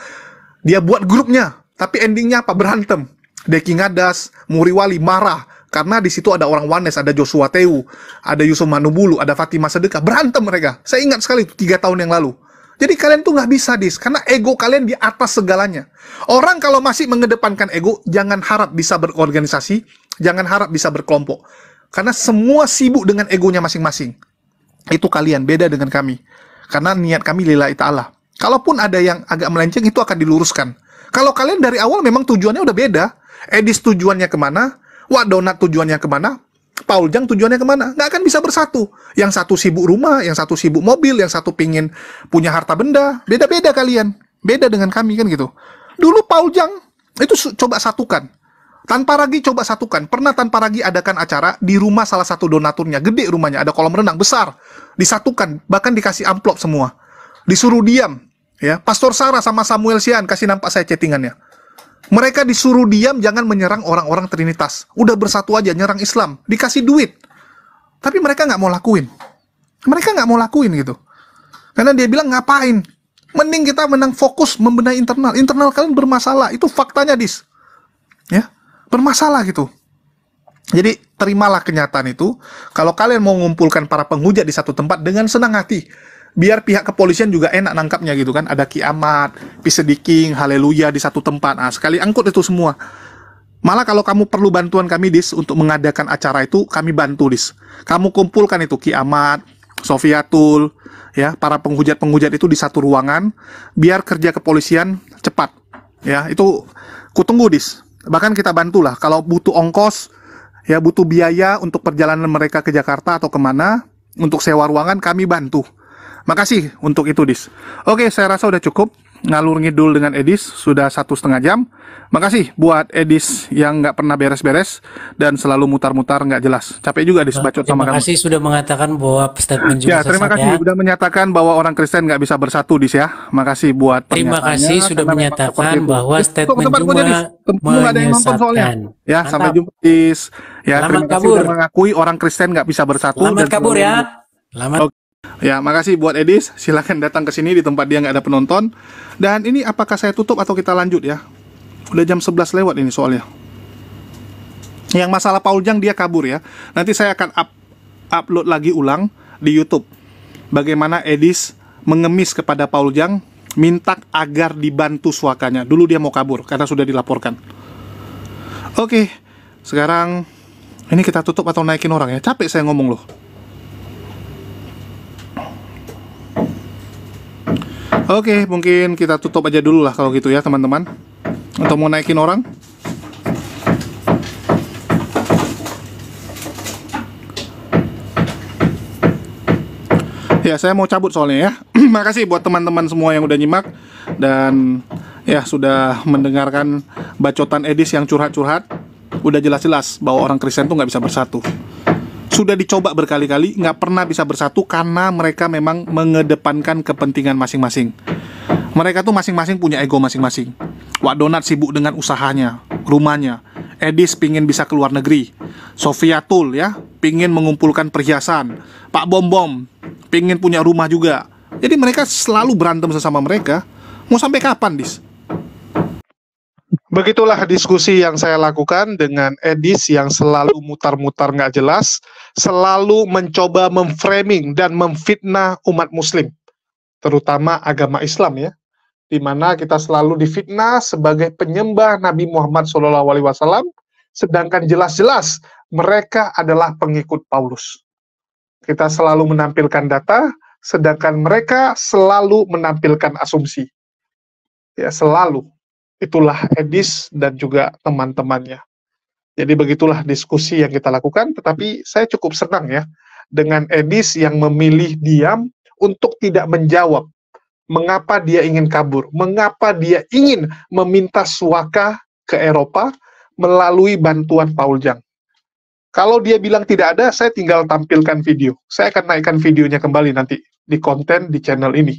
Dia buat grupnya, tapi endingnya apa? Berantem. Deki Ngadas, Muriwali marah karena di situ ada orang Wanes, ada Joshua Tewu, ada Yusuf Manubulu, ada Fatimah Sedekah. Berantem mereka. Saya ingat sekali itu 3 tahun yang lalu. Jadi kalian tuh nggak bisa, Dis, karena ego kalian di atas segalanya. Orang kalau masih mengedepankan ego, jangan harap bisa berorganisasi, jangan harap bisa berkelompok. Karena semua sibuk dengan egonya masing-masing. Itu kalian, beda dengan kami. Karena niat kami lillahi ta'ala. Kalaupun ada yang agak melenceng, itu akan diluruskan. Kalau kalian dari awal memang tujuannya udah beda, Edis tujuannya kemana, Wak Donat tujuannya kemana, Paul Jang tujuannya kemana? Nggak akan bisa bersatu. Yang satu sibuk rumah, yang satu sibuk mobil, yang satu pingin punya harta benda. Beda-beda kalian. Beda dengan kami kan gitu. Dulu Paul Jang itu coba satukan. Tan Paragi coba satukan. Pernah Tan Paragi adakan acara di rumah salah satu donaturnya. Gede rumahnya, ada kolam renang besar. Disatukan, bahkan dikasih amplop semua. Disuruh diam. Ya, Pastor Sarah sama Samuel Sian, kasih nampak saya chattingannya. Mereka disuruh diam, jangan menyerang orang-orang Trinitas. Udah bersatu aja, nyerang Islam. Dikasih duit. Tapi mereka nggak mau lakuin. Mereka nggak mau lakuin gitu. Karena dia bilang, ngapain? Mending kita menang fokus membenahi internal. Internal kalian bermasalah. Itu faktanya, Dis. Ya, bermasalah gitu. Jadi, terimalah kenyataan itu. Kalau kalian mau mengumpulkan para penghujat di satu tempat dengan senang hati, biar pihak kepolisian juga enak nangkapnya gitu kan. Ada kiamat, pisediking, haleluya di satu tempat. Nah, sekali angkut itu semua. Malah kalau kamu perlu bantuan kami, Dis, untuk mengadakan acara itu, kami bantu, Dis. Kamu kumpulkan itu kiamat, Sofiatul, ya, para penghujat-penghujat itu di satu ruangan, biar kerja kepolisian cepat. Ya, itu kutunggu, Dis. Bahkan kita bantulah. Kalau butuh ongkos, ya butuh biaya untuk perjalanan mereka ke Jakarta atau kemana, untuk sewa ruangan, kami bantu. Makasih untuk itu, Dis. Oke, saya rasa udah cukup ngalur ngidul dengan Edis, sudah 1,5 jam. Makasih buat Edis yang nggak pernah beres-beres dan selalu mutar-mutar nggak jelas. Capek juga Dis bacot sama Terima kamu. kasih sudah mengatakan bahwa statement juga Ya, terima sesat kasih ya. sudah menyatakan bahwa orang Kristen nggak bisa bersatu, Dis ya. Makasih buat Terima pernyataannya, kasih sudah karena memang menyatakan seperti itu. bahwa Dis, statement tempat Juma punya, Dis. Kamu nggak ada yang nonton soalnya. menyesatkan. Ya, sampai Mantap. jumpa, Dis. Ya, Selamat terima kasih kabur. sudah mengakui orang Kristen nggak bisa bersatu. Selamat dan kabur selalu- ya. Selamat. Oke. Ya, makasih buat Edis. Silakan datang ke sini di tempat dia nggak ada penonton. Dan ini apakah saya tutup atau kita lanjut ya? Udah jam 11 lewat ini soalnya. Yang masalah Paul Jang dia kabur ya. Nanti saya akan upload lagi ulang di YouTube. Bagaimana Edis mengemis kepada Paul Jang, minta agar dibantu suakanya. Dulu dia mau kabur karena sudah dilaporkan. Oke, sekarang ini kita tutup atau naikin orang ya? Capek saya ngomong loh. Oke, mungkin kita tutup aja dulu lah kalau gitu ya teman-teman. Untuk mau naikin orang. Ya, saya mau cabut soalnya ya. Makasih buat teman-teman semua yang udah nyimak. Dan ya sudah mendengarkan bacotan Edis yang curhat-curhat. Udah jelas-jelas bahwa orang Kristen tuh nggak bisa bersatu. Sudah dicoba berkali-kali, nggak pernah bisa bersatu karena mereka memang mengedepankan kepentingan masing-masing. Mereka tuh masing-masing punya ego masing-masing. Wak Donat sibuk dengan usahanya, rumahnya. Edis pingin bisa keluar negeri. Sofiatul ya, pingin mengumpulkan perhiasan. Pak Bom Bom pingin punya rumah juga. Jadi mereka selalu berantem sesama mereka. Mau sampai kapan, Dis? Begitulah diskusi yang saya lakukan dengan Edis yang selalu mutar-mutar nggak jelas, selalu mencoba memframing dan memfitnah umat muslim, terutama agama Islam ya, di mana kita selalu difitnah sebagai penyembah Nabi Muhammad SAW, sedangkan jelas-jelas mereka adalah pengikut Paulus. Kita selalu menampilkan data, sedangkan mereka selalu menampilkan asumsi. Ya, selalu. Itulah Edis dan juga teman-temannya. Jadi begitulah diskusi yang kita lakukan, tetapi saya cukup senang ya dengan Edis yang memilih diam untuk tidak menjawab mengapa dia ingin kabur, mengapa dia ingin meminta suaka ke Eropa melalui bantuan Paul Jang. Kalau dia bilang tidak ada, saya tinggal tampilkan video. Saya akan naikkan videonya kembali nanti di konten di channel ini.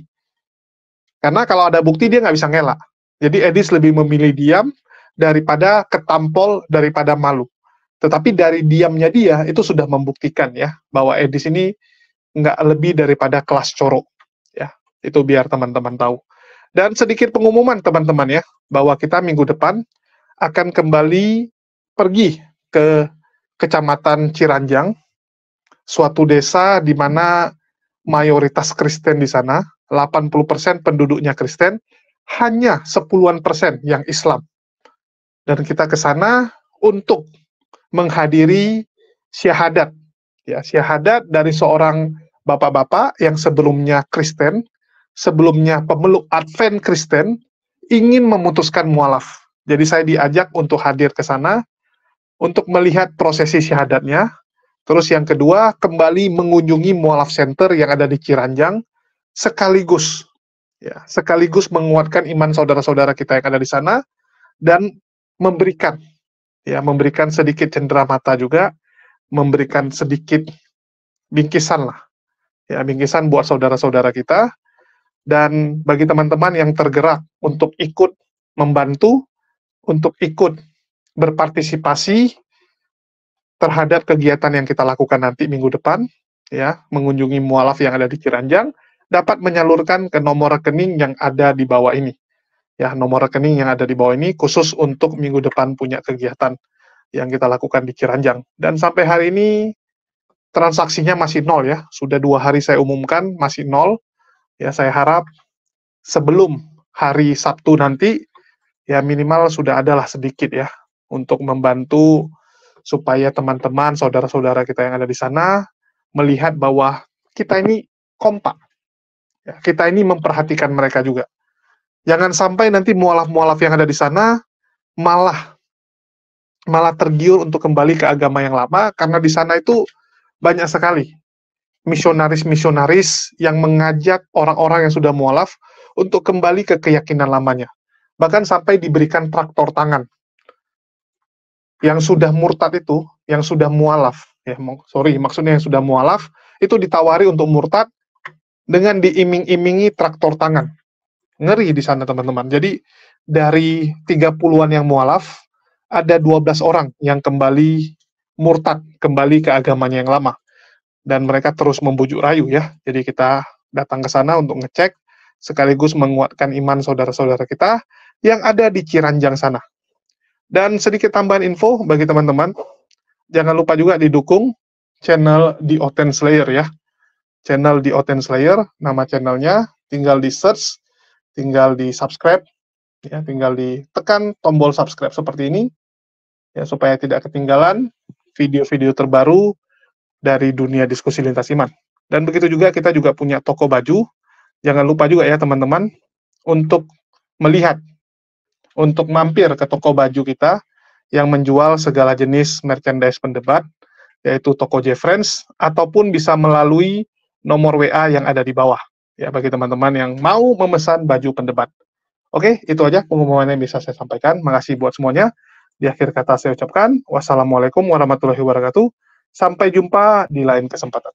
Karena kalau ada bukti dia nggak bisa ngelak. Jadi Edis lebih memilih diam daripada ketampol, daripada malu. Tetapi dari diamnya dia itu sudah membuktikan ya bahwa Edis ini nggak lebih daripada kelas coro. Ya, itu biar teman-teman tahu. Dan sedikit pengumuman teman-teman ya, bahwa kita minggu depan akan kembali pergi ke Kecamatan Ciranjang, suatu desa di mana mayoritas Kristen di sana, 80% penduduknya Kristen, hanya 10% yang Islam. Dan kita ke sana untuk menghadiri syahadat. Ya, syahadat dari seorang bapak-bapak yang sebelumnya Kristen, sebelumnya pemeluk Advent Kristen, ingin memutuskan mualaf. Jadi saya diajak untuk hadir ke sana, untuk melihat prosesi syahadatnya. Terus yang kedua, kembali mengunjungi mualaf center yang ada di Ciranjang, sekaligus menguatkan iman saudara-saudara kita yang ada di sana, dan memberikan sedikit cenderamata juga, memberikan sedikit bingkisan lah, ya bingkisan buat saudara-saudara kita. Dan bagi teman-teman yang tergerak untuk ikut membantu, untuk ikut berpartisipasi terhadap kegiatan yang kita lakukan nanti minggu depan, ya mengunjungi mualaf yang ada di Ciranjang, dapat menyalurkan ke nomor rekening yang ada di bawah ini. Ya, nomor rekening yang ada di bawah ini khusus untuk minggu depan punya kegiatan. yang kita lakukan di Ciranjang. Dan sampai hari ini transaksinya masih nol ya. Sudah 2 hari saya umumkan masih nol. Ya, saya harap sebelum hari Sabtu nanti ya minimal sudah adalah sedikit ya untuk membantu supaya teman-teman, saudara-saudara kita yang ada di sana melihat bahwa kita ini kompak. Ya, kita ini memperhatikan mereka juga. Jangan sampai nanti mualaf-mualaf yang ada di sana malah tergiur untuk kembali ke agama yang lama, karena di sana itu banyak sekali misionaris-misionaris yang mengajak orang-orang yang sudah mualaf untuk kembali ke keyakinan lamanya. Bahkan sampai diberikan traktor tangan. Yang sudah murtad itu, yang sudah mualaf, maksudnya yang sudah mualaf, itu ditawari untuk murtad dengan diiming-imingi traktor tangan. Ngeri di sana, teman-teman. Jadi, dari 30-an yang mualaf, ada 12 orang yang kembali murtad, kembali ke agamanya yang lama. Dan mereka terus membujuk rayu ya. Jadi kita datang ke sana untuk ngecek, sekaligus menguatkan iman saudara-saudara kita yang ada di Ciranjang sana. Dan sedikit tambahan info bagi teman-teman, jangan lupa juga didukung channel The Oten Slayer ya. Channel The Oten Slayer, nama channelnya, tinggal di search, tinggal di subscribe, ya, tinggal ditekan tombol subscribe seperti ini, ya, supaya tidak ketinggalan video-video terbaru dari dunia diskusi lintas iman. Dan begitu juga kita juga punya toko baju, jangan lupa juga ya teman-teman, untuk melihat, untuk mampir ke toko baju kita yang menjual segala jenis merchandise pendebat, yaitu toko J-Friends, ataupun bisa melalui nomor WA yang ada di bawah, ya, bagi teman-teman yang mau memesan baju pendebat. Oke, itu aja pengumuman yang bisa saya sampaikan. Makasih buat semuanya. Di akhir kata saya ucapkan, wassalamualaikum warahmatullahi wabarakatuh. Sampai jumpa di lain kesempatan.